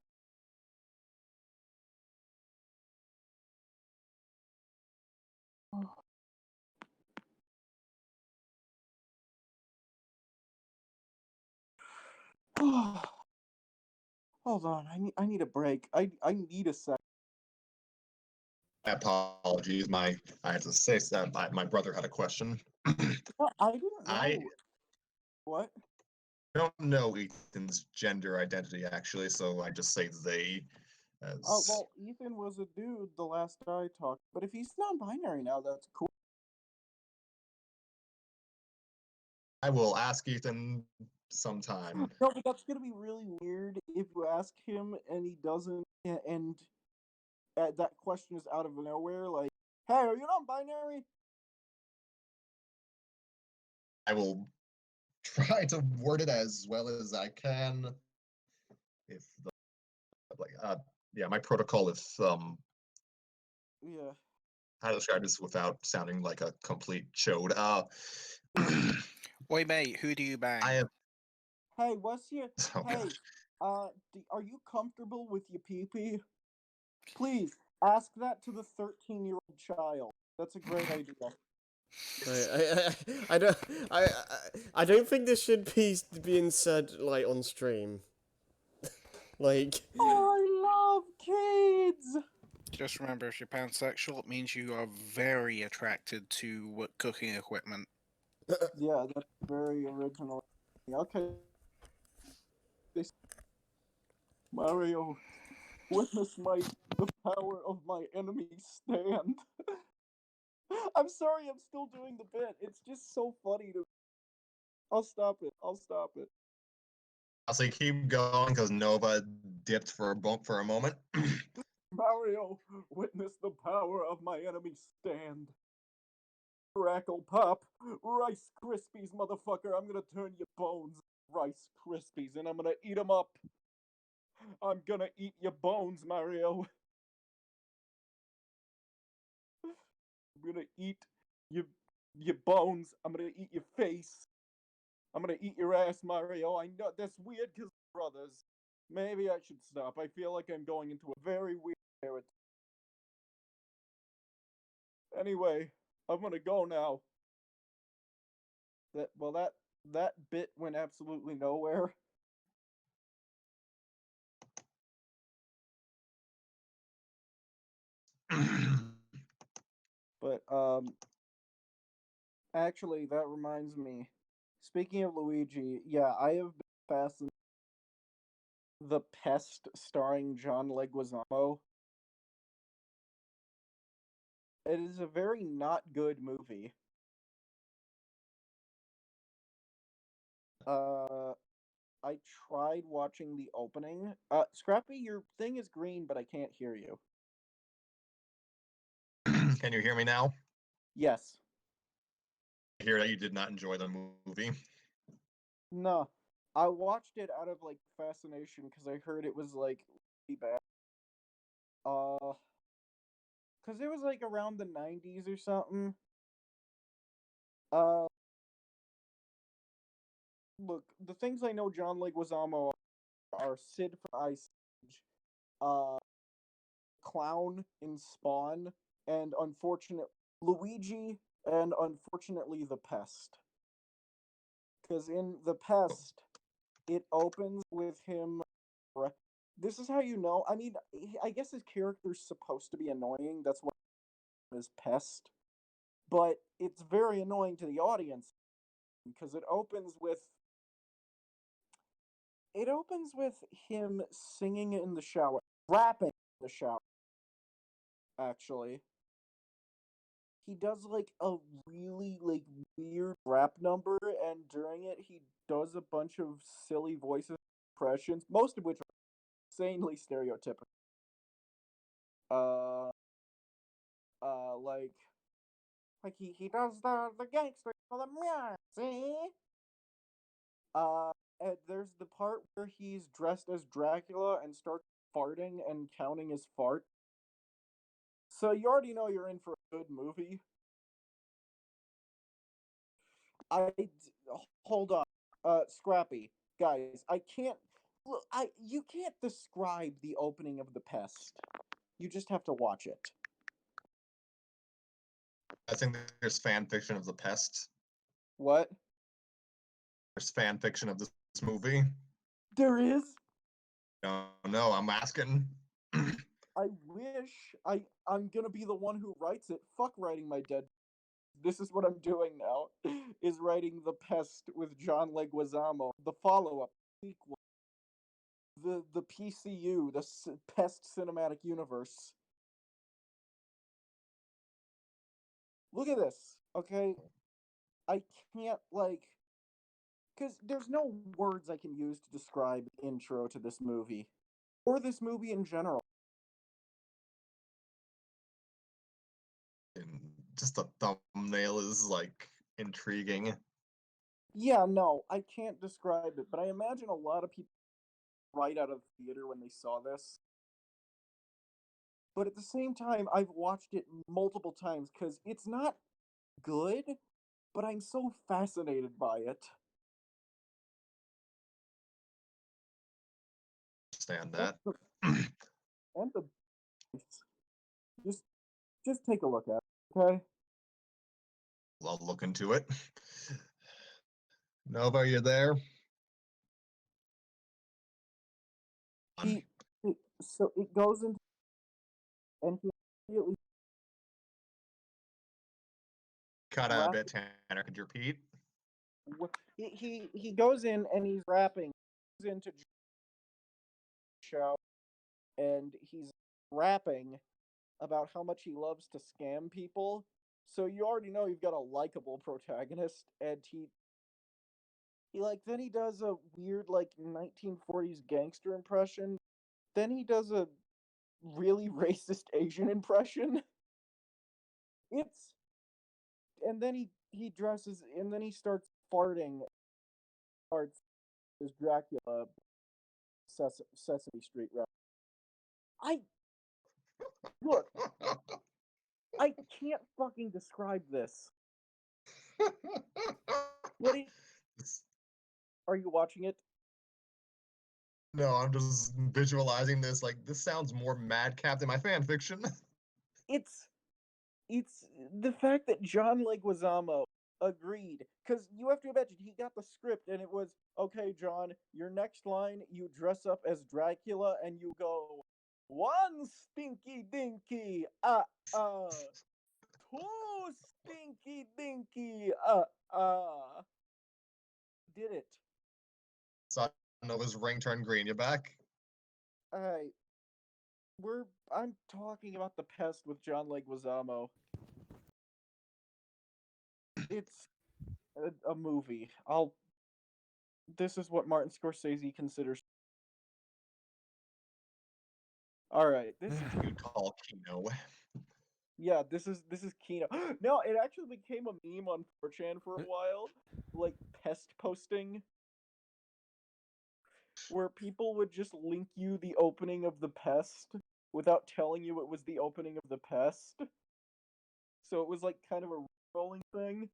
Hold on, I need a break. I need a sec. Apologies, I had to say that my brother had a question. What? I didn't know. I What? don't know Ethan's gender identity actually, so I just say they. Oh well, Ethan was a dude the last I talked, but if he's non-binary now, that's cool. I will ask Ethan sometime. No, but that's gonna be really weird if you ask him and he doesn't, and that question is out of nowhere. Like, hey, are you non-binary? I will try to word it as well as I can. If the like, yeah, my protocol is Yeah. how to describe this without sounding like a complete chode. Oi, mate, who do you bang? I have. Hey, what's your Oh hey? god. Are you comfortable with your pee-pee? Please ask that to the 13-year-old child. That's a great idea. I don't I don't think this should be being said like on stream. Like I love kids. Just remember, if you're pansexual, it means you are very attracted to cooking equipment. Yeah, that's very original. Okay, Mario, witness the power of my enemy stand. I'm sorry, I'm still doing the bit. It's just so funny to. I'll stop it. I'll stop it. I'll say keep going because Nova dipped for a moment. Mario, witness the power of my enemy stand. Crackle pop, Rice Krispies, motherfucker. I'm gonna turn your bones Rice Krispies and I'm gonna eat them up. I'm gonna eat your bones, Mario. I'm gonna eat your your bones. I'm gonna eat your face. I'm gonna eat your ass, Mario. I know that's weird because brothers. Maybe I should stop. I feel like I'm going into a very weird territory. Anyway, I'm gonna go now. That bit went absolutely nowhere. But actually that reminds me. Speaking of Luigi, yeah, I have been fascinated The Pest starring John Leguizamo. It is a very not good movie. Uh I tried watching the opening. Scrappy, your thing is green, but I can't hear you. Can you hear me now? Yes. I hear that you did not enjoy the movie. No. I watched it out of like fascination because I heard it was like really bad. Because it was like around the 90s or something. Uh, Look, the things I know John Leguizamo are Sid from Ice Age, uh, Clown in Spawn, and unfortunate Luigi, and unfortunately the Pest. Because in the Pest, it opens with him. This is how you know. I mean, I guess his character's supposed to be annoying. That's why his Pest. But it's very annoying to the audience because it opens with him singing in the shower, rapping in the shower. Actually, he does like a really like weird rap number, and during it, he does a bunch of silly voices, impressions, most of which are insanely stereotypical. Uh, like he does the gangster for the mirror, see? Uh, and there's the part where he's dressed as Dracula and starts farting and counting his fart. So you already know you're in for a good movie. I hold on, Scrappy, guys. I can't. Look, you can't describe the opening of The Pest. You just have to watch it. I think there's fan fiction of the pest. What? There's fan fiction of this movie. There is. No, no, I'm asking. I wish I'm gonna be the one who writes it. Fuck writing my dead. This is what I'm doing now. Is writing The Pest with John Leguizamo, the follow-up sequel, the PCU, the Pest Cinematic Universe. Look at this, okay? I can't because there's no words I can use to describe the intro to this movie or this movie in general. And just the thumbnail is like intriguing. Yeah, no, I can't describe it, but I imagine a lot of people right out of theater when they saw this. But at the same time, I've watched it multiple times because it's not good, but I'm so fascinated by it. Understand And that. the, and the just just take a look at it, okay? I'll look into it. Nova, are you there? He, so it goes into and he immediately Cut out a rap, bit, Tanner. Could you repeat? he goes in and he's rapping. He goes into show and he's rapping about how much he loves to scam people. So you already know you've got a likable protagonist, and he like then he does a weird like 1940s gangster impression. Then he does a really racist Asian impression. It's and then he dresses and then he starts farting. Starts as Dracula Sesame Street rap. I look, I can't fucking describe this. What are you watching it? No, I'm just visualizing this. Like, this sounds more madcap than my fan fiction. It's it's the fact that John Leguizamo agreed because you have to imagine he got the script and it was okay, John. Your next line, you dress up as Dracula and you go one stinky dinky two stinky dinky did it. Saw Nova's ring turn green. You back? I I'm talking about the pest with John Leguizamo. It's a movie. This is what Martin Scorsese considers. All right, this You'd call Kino. yeah, this is Kino. No, it actually became a meme on 4chan for a while, like pest posting, where people would just link you the opening of the pest without telling you it was the opening of the pest. So it was like kind of a rolling thing,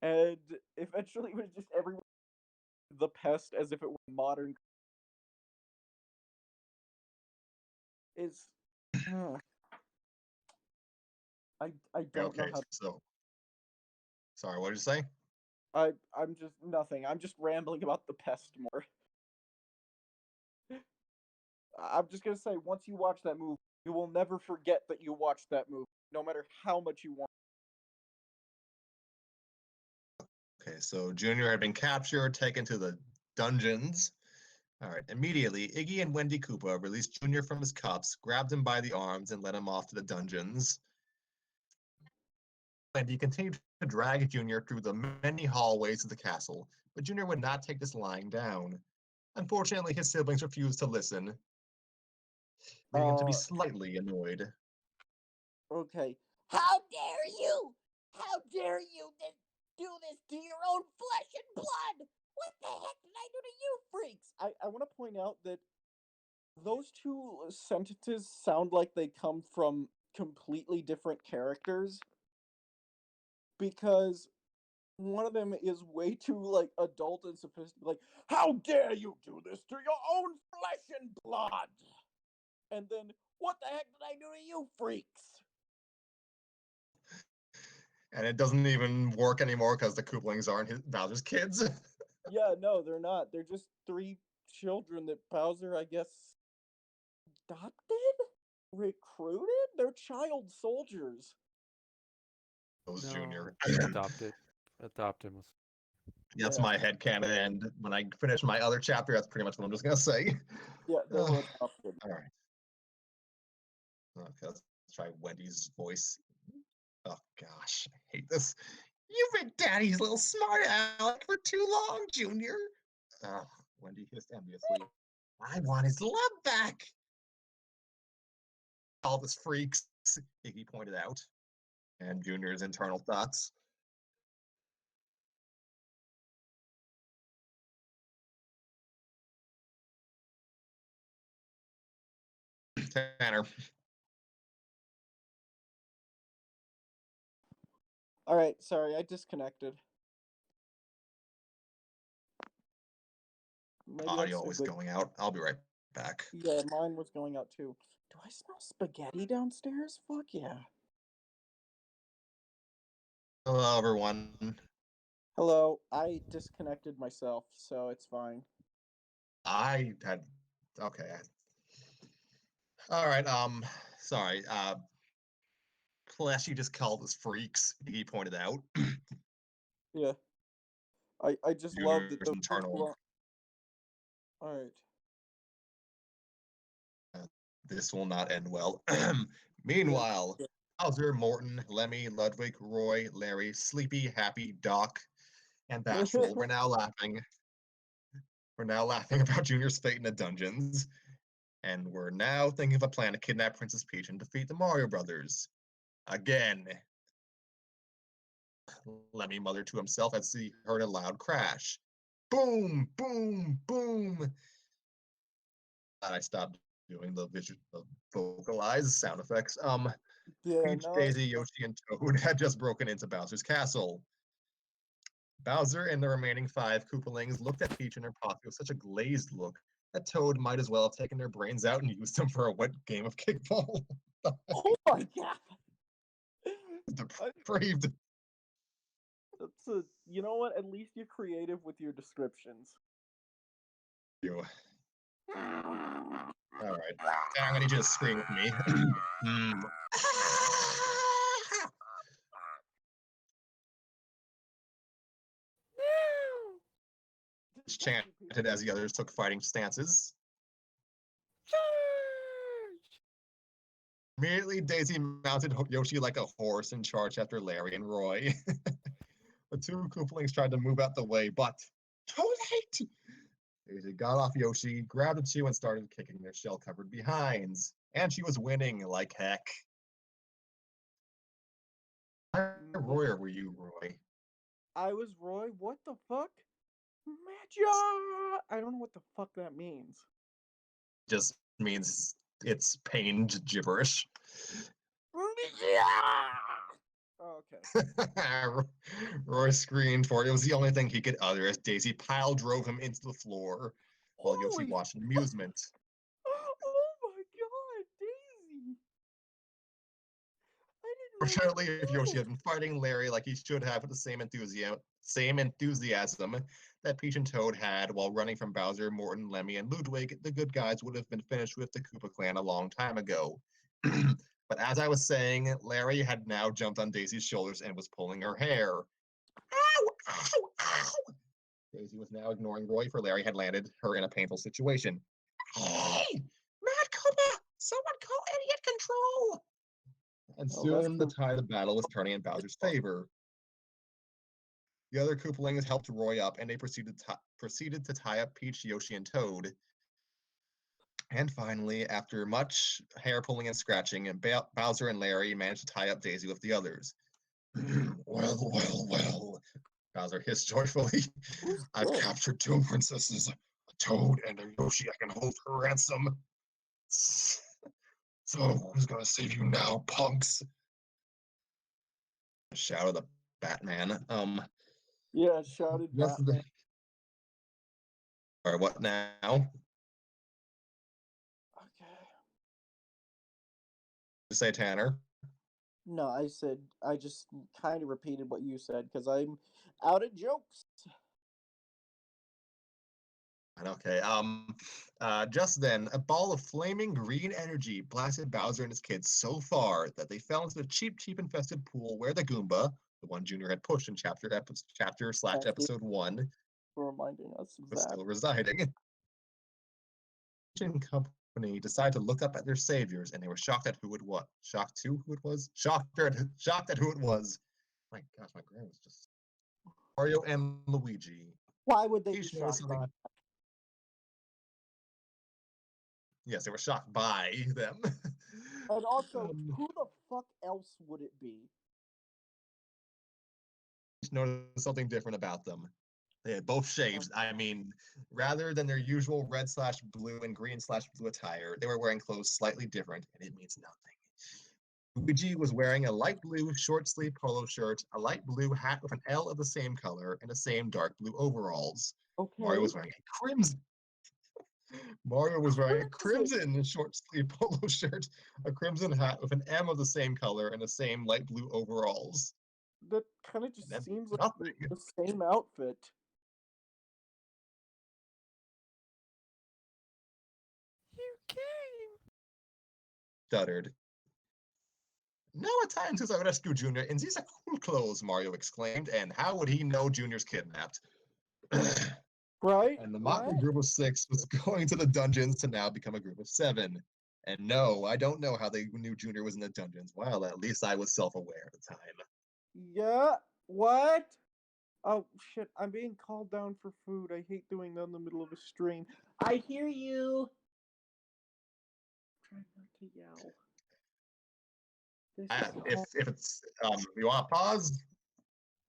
and eventually it was just everyone the pest as if it were modern. Is I don't know Okay, how. so sorry, what did you say? I'm just nothing. I'm just rambling about the pest more. I'm just gonna say once you watch that movie, you will never forget that you watched that movie, no matter how much you want. Okay, so Junior had been captured, taken to the dungeons. All right, immediately, Iggy and Wendy Koopa released Junior from his cuffs, grabbed him by the arms, and led him off to the dungeons. Wendy continued to drag Junior through the many hallways of the castle, but Junior would not take this lying down. Unfortunately, his siblings refused to listen, leading him to be Uh, slightly annoyed. okay. How dare you? How dare you do this to your own flesh and blood? What the heck did I do to you freaks? I want to point out that those two sentences sound like they come from completely different characters because one of them is way too like adult and sophisticated. Like, how dare you do this to your own flesh and blood? And then, what the heck did I do to you freaks? And it doesn't even work anymore because the Kooplings aren't Bowser's kids. Yeah, no, they're not. They're just three children that Bowser, I guess, adopted? Recruited? They're child soldiers. Those No, Junior. adopted. Adopted was. That's Yeah. my headcanon, and when I finish my other chapter, that's pretty much what I'm just gonna say. Yeah, they All were adopted. right. Okay, let's try Wendy's voice. Oh gosh, I hate this. You've been Daddy's little smart aleck for too long, Junior. Oh, Wendy hissed enviously. I want his love back. All this freaks, Iggy pointed out, and Junior's internal thoughts. Tanner. All right, sorry, I disconnected. Maybe that's Audio a was good. going out. I'll be right back. Yeah, mine was going out too. Do I smell spaghetti downstairs? Fuck yeah. Hello, everyone. Hello, I disconnected myself, so it's fine. I had okay. All right. Sorry. Plus, you just called us freaks. He pointed out. Yeah. I just love that Viewers the internal. All right. This will not end well. Meanwhile, Bowser, Morton, Lemmy, Ludwig, Roy, Larry, Sleepy, Happy, Doc, and Bashful. We're now laughing. We're now laughing about Junior's fate in the dungeons. And we're now thinking of a plan to kidnap Princess Peach and defeat the Mario Brothers. Again. Lemmy muttered to himself as he heard a loud crash. Boom, boom, boom. I stopped doing the vocalized sound effects. Yeah, Peach, no. Daisy, Yoshi, and Toad had just broken into Bowser's castle. Bowser and the remaining 5 Koopalings looked at Peach and her posse with such a glazed look that Toad might as well have taken their brains out and used them for a wet game of kickball. Oh my god. Depraved. That's a. You know what? At least you're creative with your descriptions. You. All right. I'm gonna need you to scream with me. Chanted as the others took fighting stances. Immediately, Daisy mounted Yoshi like a horse and charged after Larry and Roy. The 2 Koopalings tried to move out the way, but too late! Daisy got off Yoshi, grabbed the 2, and started kicking their shell-covered behinds. And she was winning like heck. Roy, or were you Roy? I was Roy. What the fuck? Magic! I don't know what the fuck that means. Just means it's pained gibberish. Oh, okay. Roy screamed for it. It was the only thing he could utter as Daisy pile drove him into the floor while Yoshi watched in amusement. Oh my god, Daisy! I didn't know. Fortunately, if Yoshi had been fighting Larry like he should have with the same enthusiasm that Peach and Toad had while running from Bowser, Morton, Lemmy, and Ludwig, the good guys would have been finished with the Koopa clan a long time ago. But as I was saying, Larry had now jumped on Daisy's shoulders and was pulling her hair. Ow! Ow! Ow! Daisy was now ignoring Roy, for Larry had landed her in a painful situation. Hey! Mad Koopa! Someone call idiot control! And soon the tide of battle was turning in Bowser's favor. The other Koopalings helped Roy up, and they proceeded to tie up Peach, Yoshi, and Toad. And finally, after much hair pulling and scratching, Bowser and Larry managed to tie up Daisy with the others. Well, well, well, Bowser hissed joyfully. I've captured 2 princesses, a Toad and a Yoshi I can hold for ransom. So, who's gonna save you now, punks? Shouted the Batman. Yeah, shouted Batman. All right, what now? Okay. You say Tanner? No, I just kind of repeated what you said because I'm out of jokes. Okay. Just then, a ball of flaming green energy blasted Bowser and his kids so far that they fell into the cheap infested pool where the Goomba, the one Junior had pushed in chapter/episode 1, For reminding us of was that. still residing. And company decided to look up at their saviors, and they were shocked at who it was. Shocked at who it was. My gosh, my grammar was just Mario and Luigi. Why would they be Each shocked noticed by? something. Yes, they were shocked by them. And also, who the fuck else would it be? Each noticed something different about them. They had both shades. I mean, rather than their usual red/blue and green/blue attire, they were wearing clothes slightly different, and it means nothing. Luigi was wearing a light blue short sleeve polo shirt, a light blue hat with an L of the same color, and the same dark blue overalls. Mario Okay. was wearing a crimson. Mario was wearing a crimson short sleeve polo shirt, a crimson hat with an M of the same color, and the same light blue overalls. That kind of just And seems like nothing. the same outfit. You came. Stuttered. No, at times since I rescued Junior in these are cool clothes, Mario exclaimed, and how would he know Junior's kidnapped? Right? And the motley What? group of 6 was going to the dungeons to now become a group of 7. And no, I don't know how they knew Junior was in the dungeons. Well, at least I was self-aware at the time. Yeah. What? Oh shit! I'm being called down for food. I hate doing that in the middle of a stream. I hear you. Try not to yell. This is If it's you want to pause?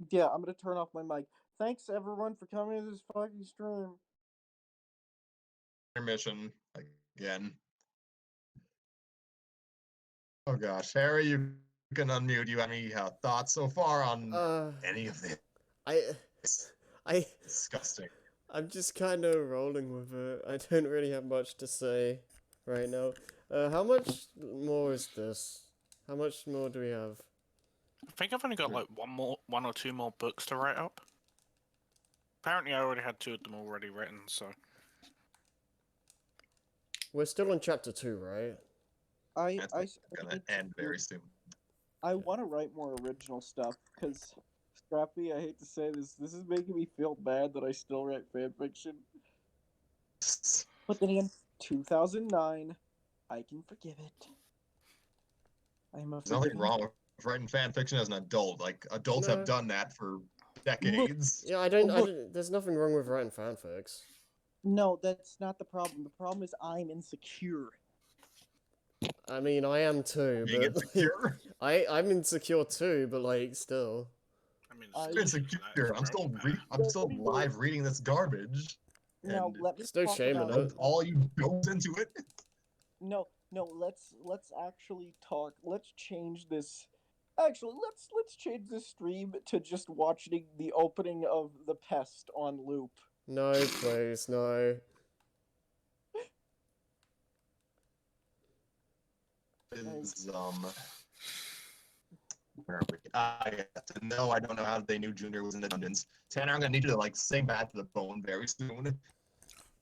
Yeah, I'm gonna turn off my mic. Thanks everyone for coming to this fucking stream. Intermission again. Oh gosh, Harry, you can unmute. You have any thoughts so far on any of this? I, I, Disgusting. I'm just kind of rolling with it. I don't really have much to say right now. How much more is this? How much more do we have? I think I've only got like one or two more books to write up. Apparently, I already had 2 of them already written, so. We're still on chapter 2, right? That's gonna end very soon. I want to write more original stuff because Scrappy, I hate to say this, this is making me feel bad that I still write fan fiction. But then again, 2009, I can forgive it. I'm a There's nothing wrong with writing fan fiction as an adult. Like adults No. have done that for decades. Yeah, I Look. don't. There's nothing wrong with writing fanfics. No, that's not the problem. The problem is I'm insecure. I mean, I am too, Being but insecure. I'm insecure too, but like still. I mean, I'm it's Insecure. I'm still live reading this garbage. Now And let me There's no talk shame in about it. all you goes into it. No, let's actually talk. Let's change this. Actually, let's change this stream to just watching the opening of The Pest on loop. No, please, no. Is where are we? No, I don't know how they knew Junior was in the dungeons. Tanner, I'm gonna need you to like sing Bad to the Bone very soon.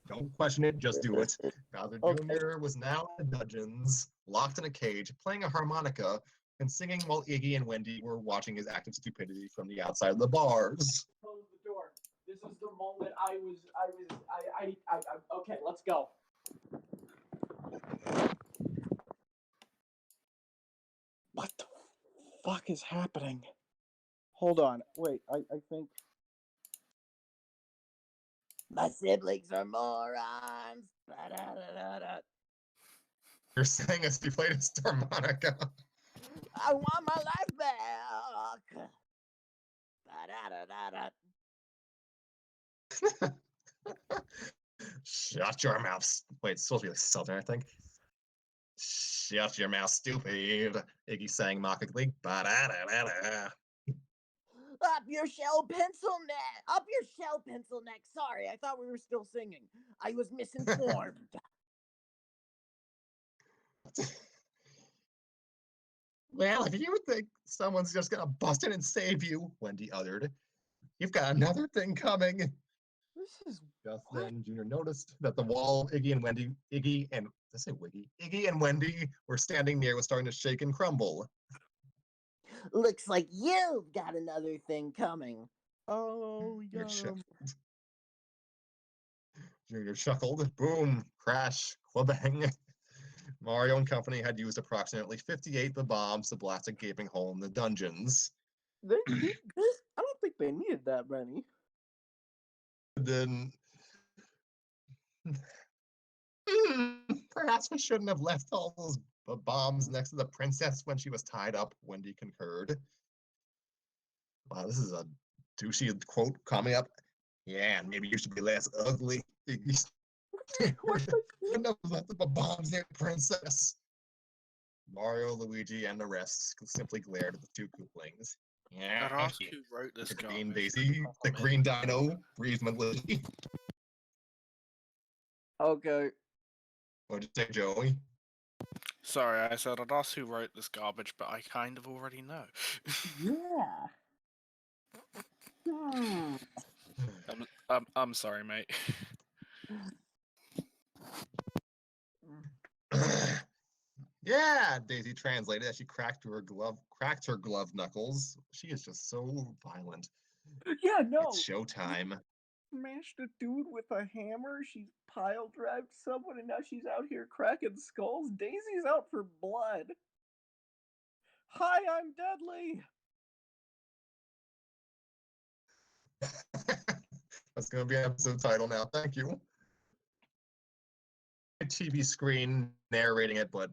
Don't question it, just do it. Bowser Okay. Jr. was now in the dungeons, locked in a cage, playing a harmonica and singing while Iggy and Wendy were watching his active stupidity from the outside of the bars. Close the door. This is the moment okay, let's go. What the fuck is happening? Hold on. Wait, I think. My siblings are morons. Ba-da-da-da-da. You're saying as he played his harmonica. I want my life back. Ba-da-da-da-da. Shut your mouth. Wait, it's supposed to be like Southern, I think. Shut your mouth, stupid. Iggy sang mockingly. Ba-da-da-da-da. Up your shell pencil neck. Up your shell pencil neck. Sorry, I thought we were still singing. I was misinformed. Well, if you think someone's just gonna bust in and save you, Wendy uttered, you've got another thing coming. This is Just what? then, Junior noticed that the wall Iggy and Wendy were standing near was starting to shake and crumble. Looks like you've got another thing coming. Oh, we Junior, got ch- him. Junior chuckled. Boom, crash, quabang. Mario and company had used approximately 58 of the bombs to blast a gaping hole in the dungeons. I don't think they needed that many. Then perhaps we shouldn't have left all those bombs next to the princess when she was tied up, Wendy concurred. Wow, this is a douchey quote coming up. Yeah, and maybe you should be less ugly. Enough of the bombs near Princess. Mario, Luigi, and the rest simply glared at the two Koopalings. Yeah, I'd ask who wrote this the green garbage. Daisy, the green dino, breathed maliciously. Okay. What'd you say, Joey? Sorry, I said I'd ask who wrote this garbage, but I kind of already know. Yeah. Hmm. I'm sorry, mate. Yeah, Daisy translated as she cracked her glove knuckles. She is just so violent. Yeah, no. It's showtime. Smashed a dude with a hammer. She's pile drived someone, and now she's out here cracking skulls. Daisy's out for blood. Hi, I'm deadly. That's gonna be an episode title now. Thank you. TV screen narrating it, but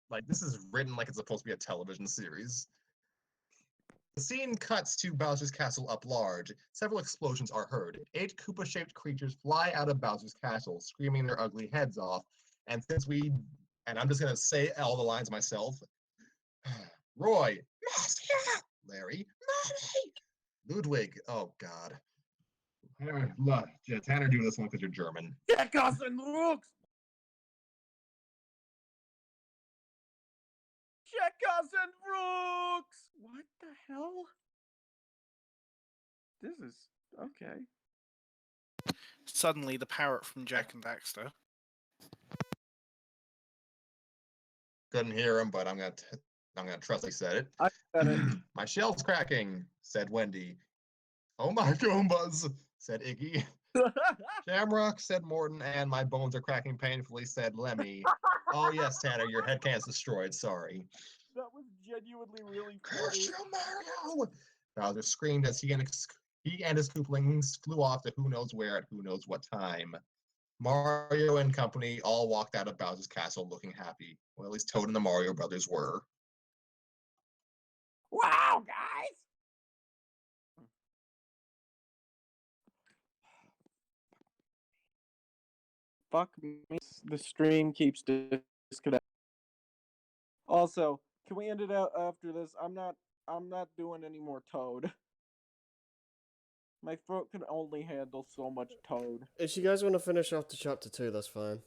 like this is written like it's supposed to be a television series. The scene cuts to Bowser's castle up large. Several explosions are heard. 8 Koopa-shaped creatures fly out of Bowser's castle, screaming their ugly heads off. And I'm just gonna say all the lines myself. Roy, Marcia! Larry, Mommy! Ludwig, oh God. Tanner, do this one because you're German. Checkers and Rooks! Checkers and Rooks! What the hell? This is okay. Suddenly, the parrot from Jack and Daxter. Couldn't hear him, but I'm gonna trust he said it. I said it. My shell's cracking, said Wendy. Oh my Goombas, said Iggy. Shamrock, said Morton, and my bones are cracking painfully, said Lemmy. Oh yes, Tanner, your head can's destroyed, sorry. That was genuinely really Curse funny. you, Mario! Bowser screamed as he and his Koopalings flew off to who knows where at who knows what time. Mario and company all walked out of Bowser's castle looking happy. Well, at least Toad and the Mario brothers were. Wow, guys! Fuck me. The stream keeps disconnecting. Also, can we end it out after this? I'm not doing any more Toad. My throat can only handle so much Toad. If you guys want to finish off to chapter 2, that's fine.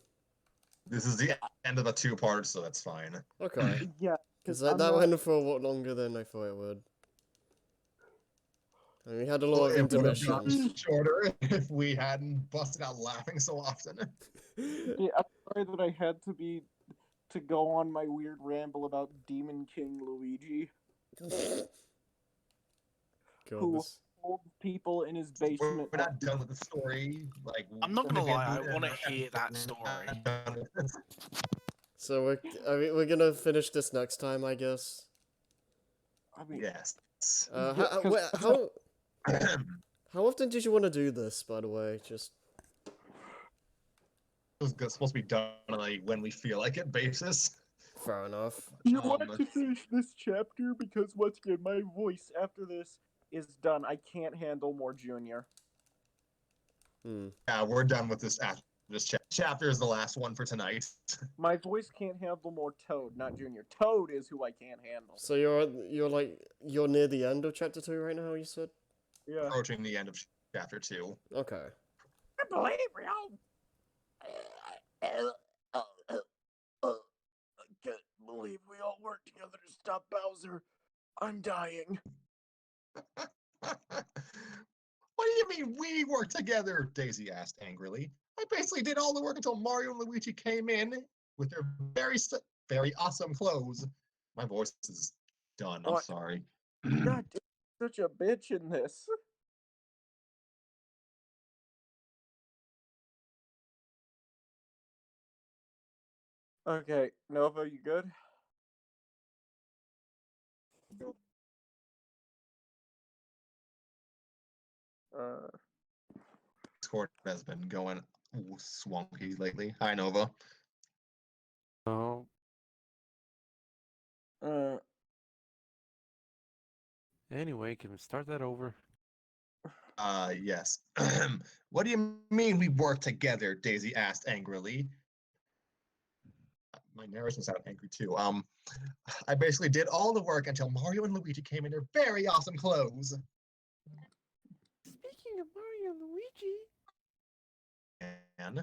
This is the end of a two-part, so that's fine. Okay. Yeah, Because I'm that not- went for a lot longer than I thought it would. And we had a lot of It would have gotten intermissions. shorter if we hadn't busted out laughing so often. Yeah, I'm sorry that I had to go on my weird ramble about Demon King Luigi, God, who this... holds people in his We're basement. not done with the story. Like I'm not gonna we're lie, I we're want to not hear that done story. with this. So we're gonna finish this next time, I guess. I mean, Yes. How often did you want to do this, by the way? Just It was supposed to be done on a when we feel like it basis. fair enough. you want to finish this chapter because once again, my voice after this is done. I can't handle more Junior. Yeah, we're done with this after this chapter is the last one for tonight. My voice can't handle more Toad, not Junior. Toad is who I can't handle. So you're near the end of chapter 2 right now, you said? Yeah. Approaching the end of chapter 2. Okay. I believe we all. I can't believe we all worked together to stop Bowser. I'm dying. What do you mean we worked together? Daisy asked angrily. I basically did all the work until Mario and Luigi came in with their very awesome clothes. My voice is done. I'm What? sorry. God, dude, such a bitch in this. Okay, Nova, you good? Discord has been going swanky lately. Hi, Nova. Oh, Uh, anyway, can we start that over? Yes. What do you mean we work together? Daisy asked angrily. My narration sounded angry too. I basically did all the work until Mario and Luigi came in their very awesome clothes. Speaking of Mario and Luigi, And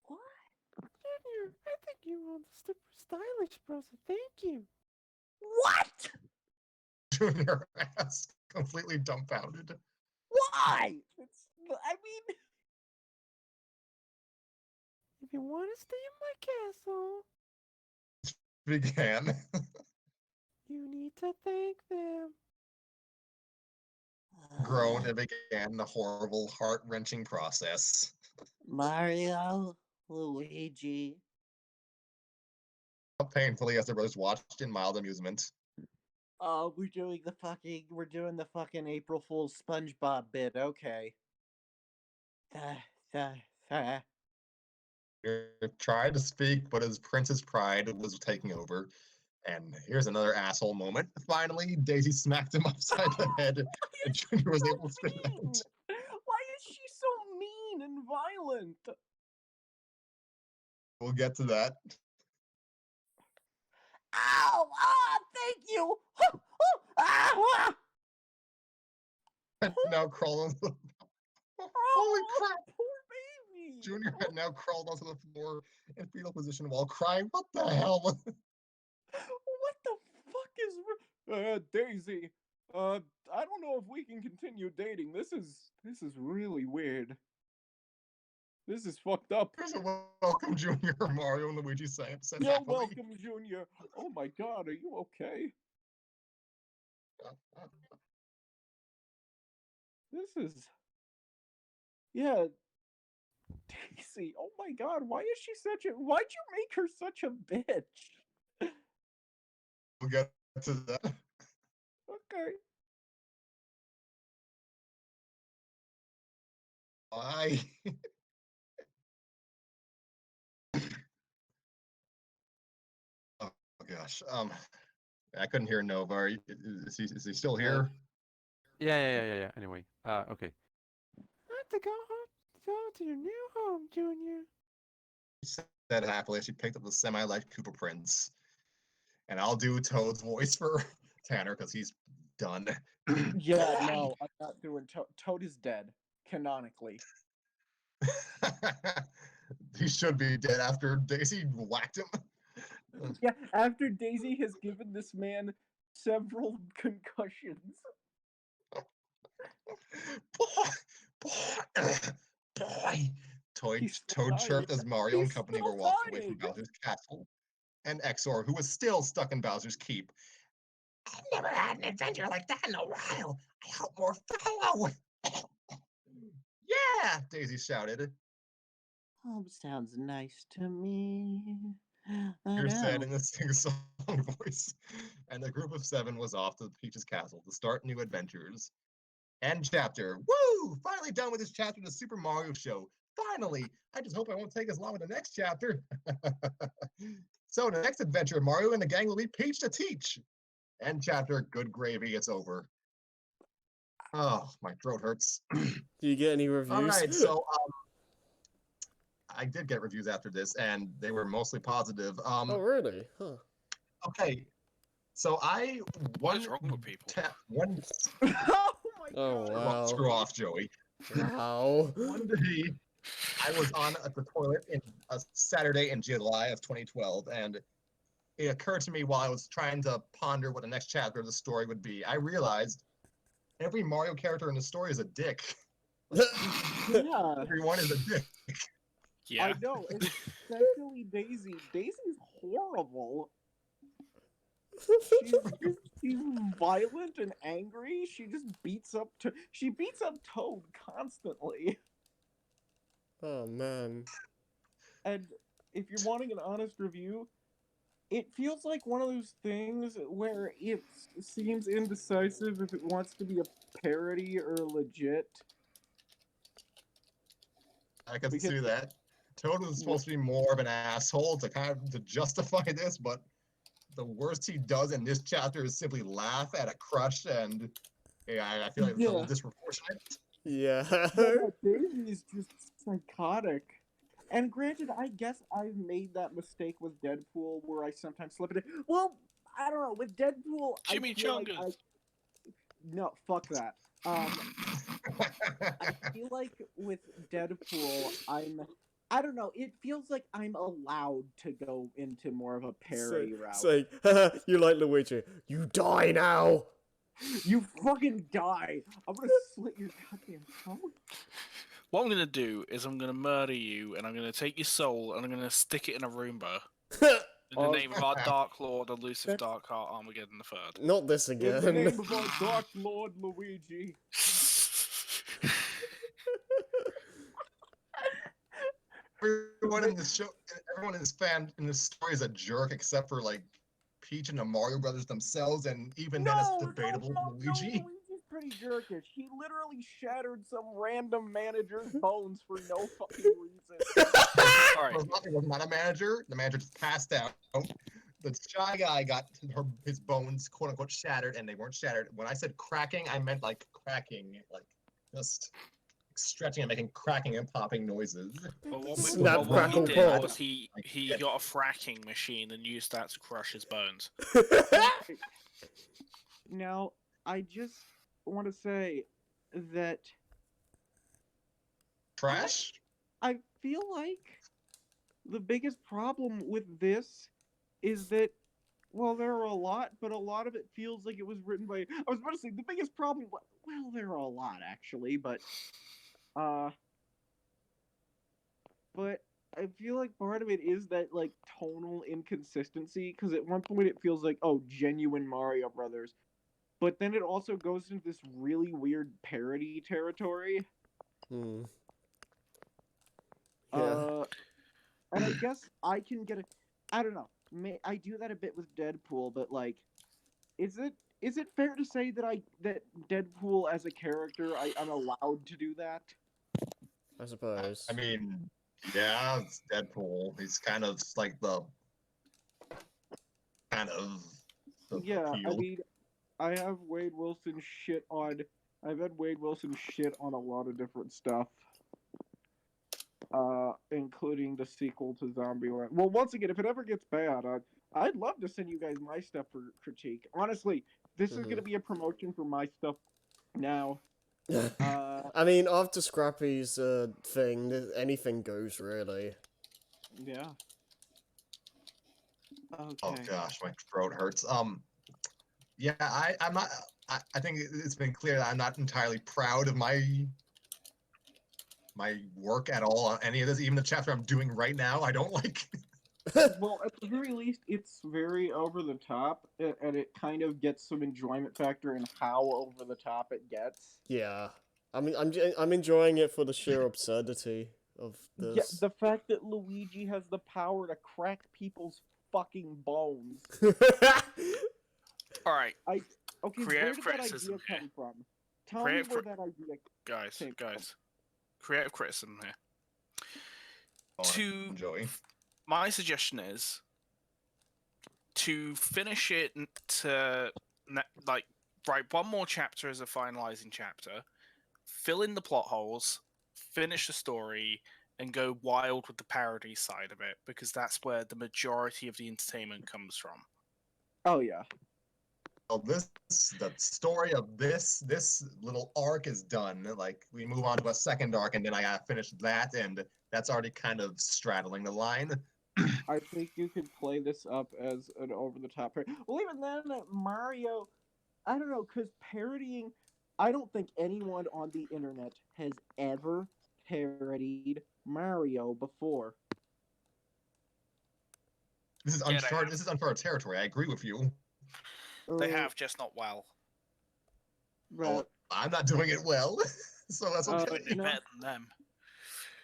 What? Junior, I think you were the super stylish, bro. So thank you. What? Junior asked, completely dumbfounded. Why? I mean, If you want to stay in my castle, Began. you need to thank them. Groaned and began the horrible, heart-wrenching process. Mario, Luigi. Painfully as the brothers watched in mild amusement. We're doing the fucking April Fool's SpongeBob bit. Okay. Uh, He tried to speak, but his princess pride was taking over. And here's another asshole moment. Finally, Daisy smacked him upside the head, and Junior was able to spit it out. Why is she so mean and violent? We'll get to that. Ow! Ah! Thank you! Ah! Now crawled on the Holy Oh, crap! poor baby! Junior had now crawled onto the floor in fetal position while crying. What the hell? What the fuck is Daisy? I don't know if we can continue dating. This is really weird. This is fucked up. Here's a welcome, Junior. Mario and Luigi said You're happily. welcome, Junior. Oh my god, are you okay? This is. Yeah. Daisy, oh my god, why is she such a. Why'd you make her such a bitch? We'll get to that. Okay. Why? Oh gosh. I couldn't hear Nova. Is he still here? Yeah. Anyway, okay. I have to go to your new home, Junior. She said happily as she picked up the semi-light Koopa Prince. And I'll do Toad's voice for Tanner because he's done. Yeah, no, I'm not doing Toad is dead, canonically. He should be dead after Daisy whacked him. Yeah, after Daisy has given this man several concussions. Boy. He's Toad still chirped dying. as Mario and He's company still were walked away from dying. Bowser's castle. And Exor, who was still stuck in Bowser's Keep. I've never had an adventure like that in a while. I hope more follow. Yeah, Daisy shouted. Home sounds nice to me. I Peter said know. in a sing-song voice. And the group of 7 was off to Peach's castle to start new adventures. End chapter. Woo! Finally done with this chapter of the Super Mario Show. Finally! I just hope I won't take as long with the next chapter. So the next adventure, Mario and the gang will be Peach to teach. End chapter. Good gravy. It's over. Oh, my throat hurts. Do you get any reviews? All right, so I did get reviews after this, and they were mostly positive. Oh, really? Huh. Okay, so What is wrong with people? One Oh my Oh, god. wow. screw off, Joey. Wow. One day, I was on the toilet in a Saturday in July of 2012, and it occurred to me while I was trying to ponder what the next chapter of the story would be. I realized every Mario character in the story is a dick. Yeah. Everyone is a dick. Yeah. I know, especially Daisy. Daisy's horrible. She's violent and angry. She just beats up Toad constantly. Oh, man. And if you're wanting an honest review, it feels like one of those things where it seems indecisive if it wants to be a parody or legit. I can Because- see that. Toad was supposed to be more of an asshole to justify this, but the worst he does in this chapter is simply laugh at a crush and Yeah, I feel like it's a little Yeah. disproportionate. Yeah. Yeah, Daisy is just psychotic. And granted, I guess I've made that mistake with Deadpool where I sometimes slip it in. Well, I don't know. With Deadpool, I feel like Chimichangas. no, fuck that. I feel like with Deadpool, I don't know. It feels like I'm allowed to go into more of a parody route. Say, haha, you like Luigi. You die now! You fucking die! I'm gonna slit your goddamn throat. What I'm gonna do is I'm gonna murder you, and I'm gonna take your soul, and I'm gonna stick it in a Roomba. In the name of our Dark Lord, elusive That's- Darkheart, Armageddon the Third. Not this In the again. name of our Dark Lord Luigi. Everyone in this show, everyone in this fan in this story is a jerk except for like Peach and the Mario Brothers themselves, and even then it's debatable with Luigi. Luigi's pretty jerkish. He literally shattered some random manager's bones for no fucking reason. Alright, It was not a manager. The manager just passed out. The shy guy got his bones quote unquote shattered, and they weren't shattered. When I said cracking, I meant like cracking, like just stretching and making cracking and popping noises. but Snap, what he crackle, did pop. was he got a fracking machine and used that to crush his bones. Now, I just want to say that Trash? I feel like the biggest problem with this is that, well, there are a lot, but a lot of it feels like it was written by. I was about to say the biggest problem. Well, there are a lot actually, but I feel like part of it is that like tonal inconsistency because at one point it feels like genuine Mario Brothers, but then it also goes into this really weird parody territory. Hmm. Yeah. And I guess I can get it. I don't know. I do that a bit with Deadpool, but like, is it fair to say that Deadpool as a character I'm allowed to do that? I suppose. I mean, yeah, it's Deadpool. He's kind of like the Yeah, I appeal. mean, I've had Wade Wilson shit on a lot of different stuff. Including the sequel to Zombieland. Well, once again, if it ever gets bad, I'd love to send you guys my stuff for critique. Honestly, this is gonna be a promotion for my stuff now. I mean, after Scrappy's thing, anything goes, really. Yeah. Okay. Oh gosh, my throat hurts. Yeah, I'm not. I think it's been clear that I'm not entirely proud of my work at all on any of this. Even the chapter I'm doing right now, I don't like. Well, at the very least, it's very over the top, and it kind of gets some enjoyment factor in how over the top it gets. Yeah. I mean, I'm enjoying it for the sheer absurdity of Yeah, this. the fact that Luigi has the power to crack people's fucking bones. Alright, Okay, Creative where did that criticism idea here. come from? Tell me Creative where that idea. guys, Okay. creative criticism here. Oh, To Joey. my suggestion is to finish it to like write one more chapter as a finalizing chapter, fill in the plot holes, finish the story, and go wild with the parody side of it because that's where the majority of the entertainment comes from. Oh yeah. Well, the story of this little arc is done. Like we move on to a second arc, and then I gotta finish that, and that's already kind of straddling the line. I think you could play this up as an over-the-top parody. Well, even then, Mario, I don't know, because parodying, I don't think anyone on the internet has ever parodied Mario before. This is Yeah, they uncharted. have. This is uncharted territory. I agree with you. They have, just not well. Oh, I'm not doing it well, so that's okay. Couldn't do no. better than them.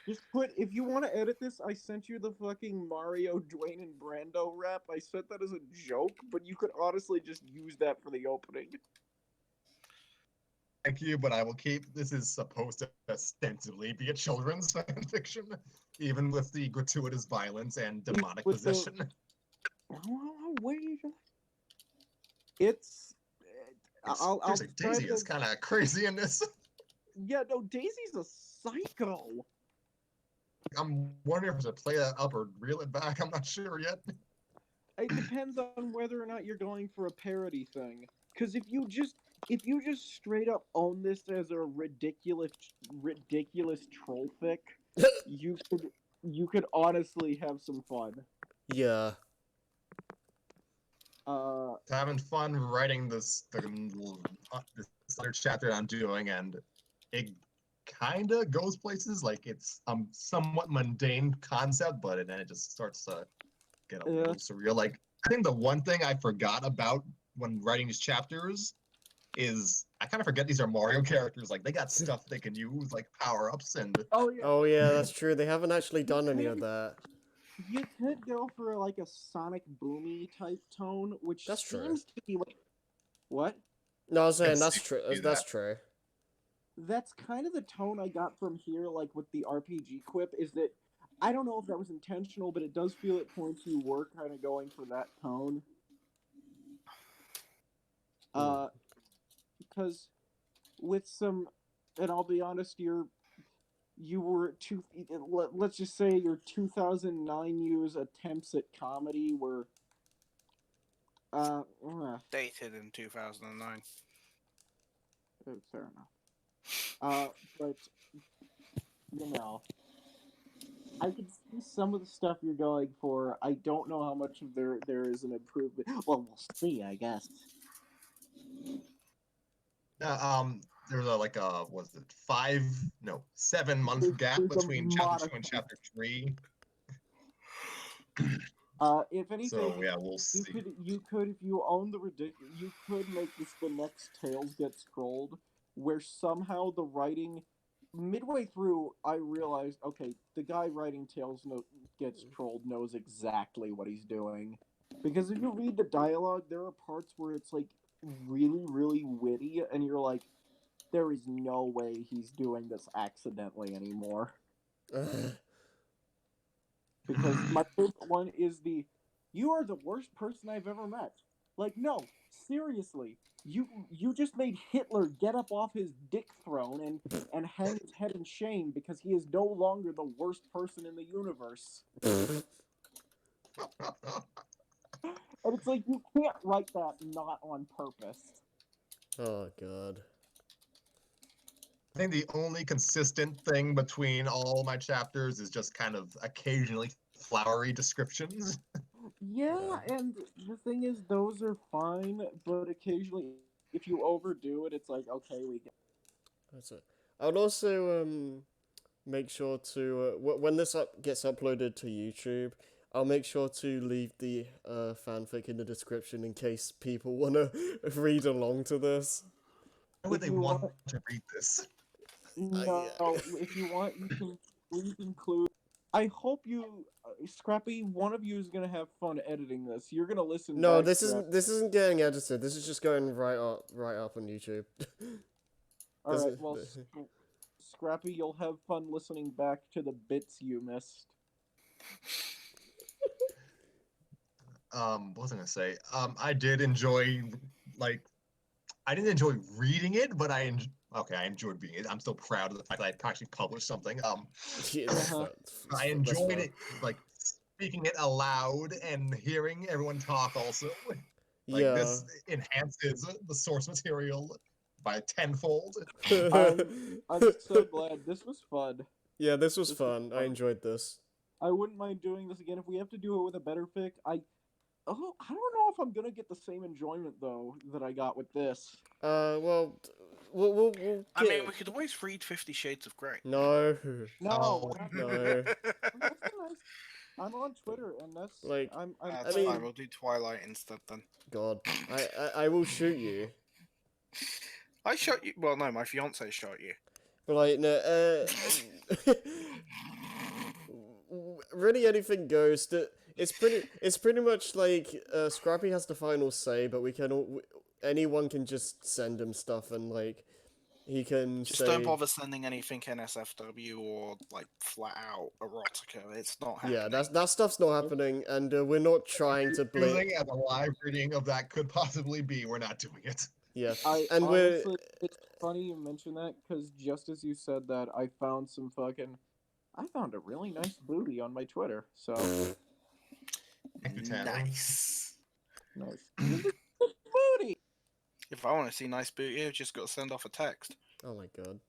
Just if you want to edit this, I sent you the fucking Mario, Dwayne, and Brando rap. I sent that as a joke, but you could honestly just use that for the opening. Thank you, but I will keep. This is supposed to ostensibly be a children's fan fiction, even with the gratuitous violence and demonic With the- possession. Oh, wait. It's I'll Seriously, describe Daisy it is as- kind of crazy in this. Yeah, no, Daisy's a psycho. I'm wondering if I should play that up or reel it back. I'm not sure yet. It depends on whether or not you're going for a parody thing. Because if you just straight up own this as a ridiculous troll fic, you could honestly have some fun. Yeah. Having fun writing this other chapter that I'm doing, and it kind of goes places. Like it's somewhat mundane concept, but then it just starts to get a Yeah. little surreal. Like I think the one thing I forgot about when writing these chapters is I kind of forget these are Mario characters. Like they got stuff they can use, like power ups, and Oh yeah. Oh yeah, that's true. They haven't actually done any of that. You could go for like a Sonic Boomy type tone, which That's true. seems to be like what? No, I was saying It that's seems true. to be That's that. true. That's kind of the tone I got from here, like with the RPG quip, is that I don't know if that was intentional, but it does feel at points you were kind of going for that tone. Because with some, and I'll be honest, let's just say your 2009 use attempts at comedy were, uh, Dated in 2009. fair enough. But you know, I can see some of the stuff you're going for. I don't know how much of there is an improvement. Well, we'll see, I guess. There's was it 7 month There's gap a between chapter 2 and modicum. chapter 3. If anything, So yeah, we'll see. you could if you own the ridiculous, you could make this the next Tales Get Scrolled, where somehow the writing midway through I realized, okay, the guy writing Gets Trolled knows exactly what he's doing, because if you read the dialogue, there are parts where it's like really really witty, and you're like, there is no way he's doing this accidentally anymore. Because my favorite one is "You are the worst person I've ever met." Like, no, seriously, you just made Hitler get up off his dick throne and hang his head in shame because he is no longer the worst person in the universe. And it's like, you can't write that not on purpose. Oh god. I think the only consistent thing between all my chapters is just kind of occasionally flowery descriptions. Yeah, and the thing is, those are fine, but occasionally, if you overdo it, it's like, okay, we get. That's it. I would also make sure to when this gets uploaded to YouTube, I'll make sure to leave the fanfic in the description in case people want to read along to this. Why would If they you want want- to read this? No, if you want, you can please include. I hope you, Scrappy. One of you is gonna have fun editing this. You're gonna listen. No, back this to that. isn't getting edited. This is just going right up on YouTube. All This right. is- Well, Scrappy, you'll have fun listening back to the bits you missed. What was I gonna say? I did enjoy, like, I didn't enjoy reading it, but I enjoyed reading it. I'm still proud of the fact that I actually published something. Yeah, Uh-huh. I that's enjoyed fair. it, like speaking it aloud and hearing everyone talk. Also, like Yeah. this enhances the source material by tenfold. I'm so glad. This was fun. Yeah, this was This was fun. I fun. enjoyed this. I wouldn't mind doing this again if we have to do it with a better fic. I don't know if I'm gonna get the same enjoyment though that I got with this. Well, we'll I mean, get- we could always read 50 Shades of Grey. No. No, Oh, we're not- No. that's a nice. I'm on Twitter, and that's Like, I'm That's I mean- fine, we'll do Twilight instead then. God, I will shoot you. I shot you. Well, no, my fiance shot you. But like, no, really anything goes. It's pretty much like Scrappy has the final say, but we can anyone can just send him stuff and like he can Just say. don't bother sending anything NSFW or like flat out erotica. It's not happening. Yeah, that stuff's not happening, and we're not trying to blame. Using as a live reading of that could possibly be. We're not doing it. Yeah, I and honestly, it's funny you mention that because just as you said that, I found a really nice booty on my Twitter. So Thank you, Tanner. Nice. nice. Booty. If I want to see nice booty, I've just got to send off a text. oh my god.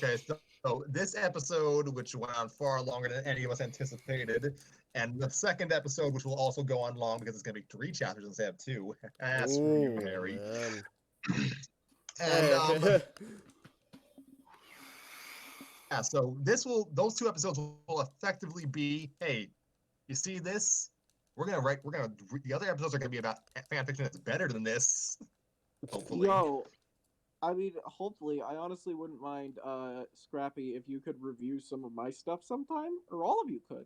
Okay, so this episode, which went on far longer than any of us anticipated, and the second episode, which will also go on long because it's going to be 3 chapters instead of 2. Screw you, Ooh, Harry. man. And Hey. yeah, so those 2 episodes will effectively be, hey, you see this? The other episodes are gonna be about fan fiction that's better than this. Hopefully. Yo, I mean, hopefully, I honestly wouldn't mind, Scrappy, if you could review some of my stuff sometime, or all of you could.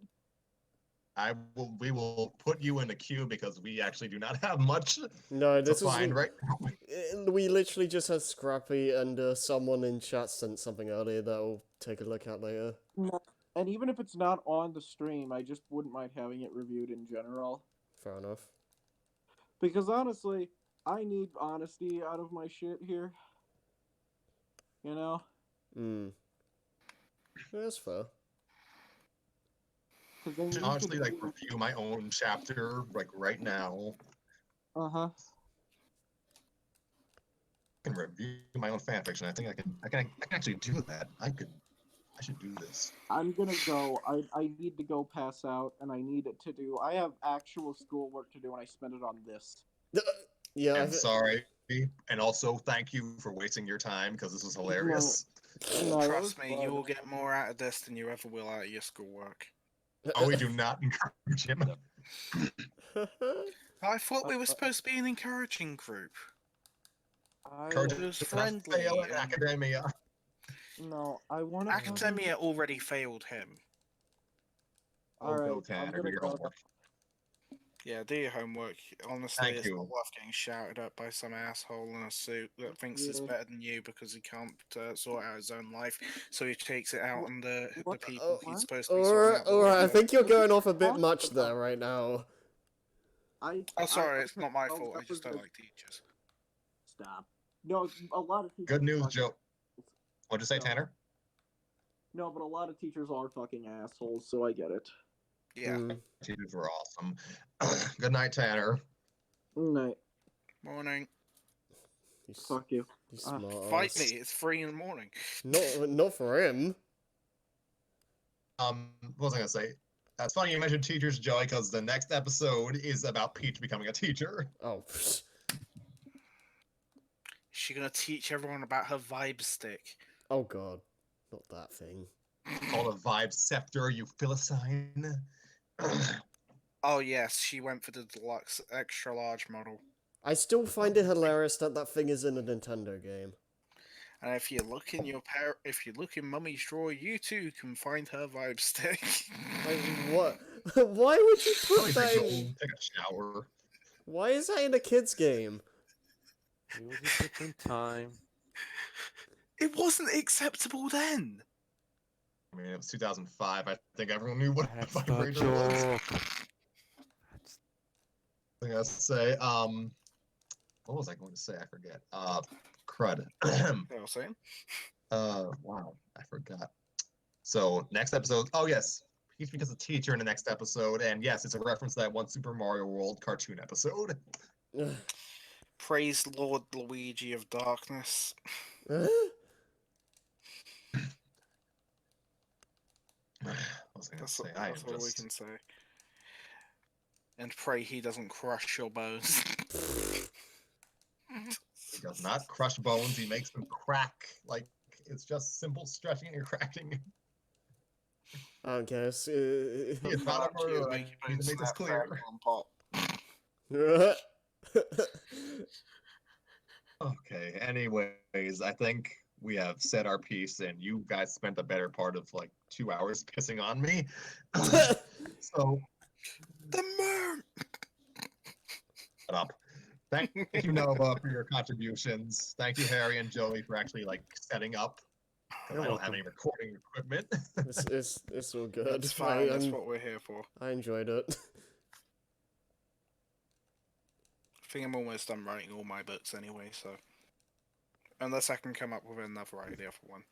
We will put you in the queue because we actually do not have much No, to this is find right now. we literally just had Scrappy and someone in chat sent something earlier that we'll take a look at later. No. And even if it's not on the stream, I just wouldn't mind having it reviewed in general. Fair enough. Because honestly, I need honesty out of my shit here. You know? That's fair. Honestly, like review my own chapter like right now. Uh-huh. I can review my own fan fiction. I think I can actually do that. I should do this. I'm gonna go. I need to go pass out, and I need it to do. I have actual schoolwork to do, and I spend it on this. Yeah. I'm sorry. And also, thank you for wasting your time because this was hilarious. No, Trust me, you will get more out of this than you ever will out of your schoolwork. Oh, we do not encourage him. I thought we were supposed to be an encouraging group. Encourage It was us not to friendly. fail at academia. No, I want to. Academia already failed him. All right, Go, Tanner, I'm do gonna your go. homework. Yeah, do your homework. Honestly, Thank it's you. not worth getting shouted at by some asshole in a suit that thinks he's Yeah. better than you because he can't sort out his own life, so he takes it out on the What? people he's What? supposed to be sorting out. Alright, I with. think you're going off a bit Talk much about- there right now. Oh, sorry, it's not my oh, fault. I that just was don't a- like teachers. Stop. No, a lot of teachers. Good news, are Joe. What'd you say, No. Tanner? No, but a lot of teachers are fucking assholes, so I get it. Yeah. Teachers were awesome. Good night, Tanner. Night. Morning. Fuck you. You smart Fight ass. me. It's 3 in the morning. Not for him. What was I gonna say? That's funny you mentioned teachers, Joey, because the next episode is about Peach becoming a teacher. Oh. Is she gonna teach everyone about her vibe stick? Oh god. Not that thing. Called a vibe scepter, you philistine. Oh yes, she went for the deluxe extra large model. I still find it hilarious that that thing is in a Nintendo game. And if you look in if you look in Mummy's drawer, you too can find her vibe stick. Like, what? Why would you put Probably that take in? a shower. Why is that in a kid's game? It was a different time. It wasn't acceptable then. I mean, it was 2005. I think everyone knew what a That's the vibrator was. joke. I was gonna say, what was I going to say? I forget. Crud. They were saying. Wow, I forgot. So next episode. Oh yes, Peach becomes a teacher in the next episode, and yes, it's a reference to that one Super Mario World cartoon episode. Praise Lord Luigi of Darkness. What was I gonna That's, say? that's all we can say. And pray he doesn't crush your bones. He does not crush bones. He makes them crack. Like it's just simple stretching and cracking. I guess. He is not a murderer. Make I need to make this clear. Pop. Okay. Anyways, I think we have said our piece, and you guys spent the better part of like 2 hours pissing on me. So The moon. shut up. Thank you, Nova, for your contributions. Thank you, Harry and Joey, for actually like setting up. 'Cause You're I don't have welcome. any recording equipment. It's all good. That's fine. That's what we're here for. I enjoyed it. think I'm almost done writing all my books anyway, so unless I can come up with another idea for one.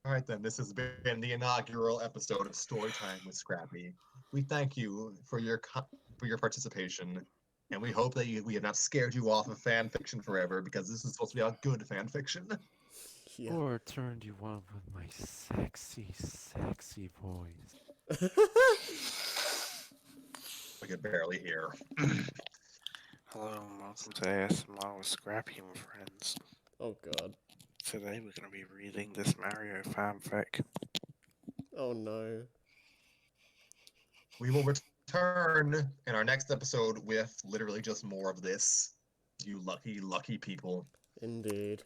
All right, then. This has been the inaugural episode of Storytime with Scrappy. We thank you for your participation, and we hope that we have not scared you off of fan fiction forever, because this is supposed to be a good fan fiction. Yeah. Or turned you on with my sexy, sexy voice. I can barely hear. Hello and welcome to ASMR with Scrappy and friends. Oh god. Today we're going to be reading this Mario fanfic. Oh no. We will return in our next episode with literally just more of this. You lucky, lucky people. Indeed.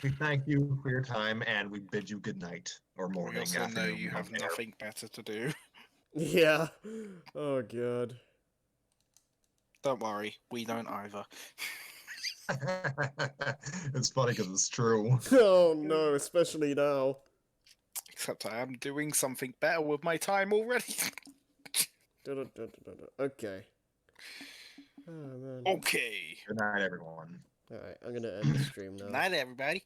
We thank you for your time, and we bid you good night, or We morning, also know afternoon. you have whatever. nothing better to do. Yeah. Oh god. Don't worry, we don't either. It's funny because it's true. Oh no, especially now. Except I am doing something better with my time already. Okay. Oh man. Okay. Good night, everyone. Alright, I'm gonna end the stream now. Night, everybody.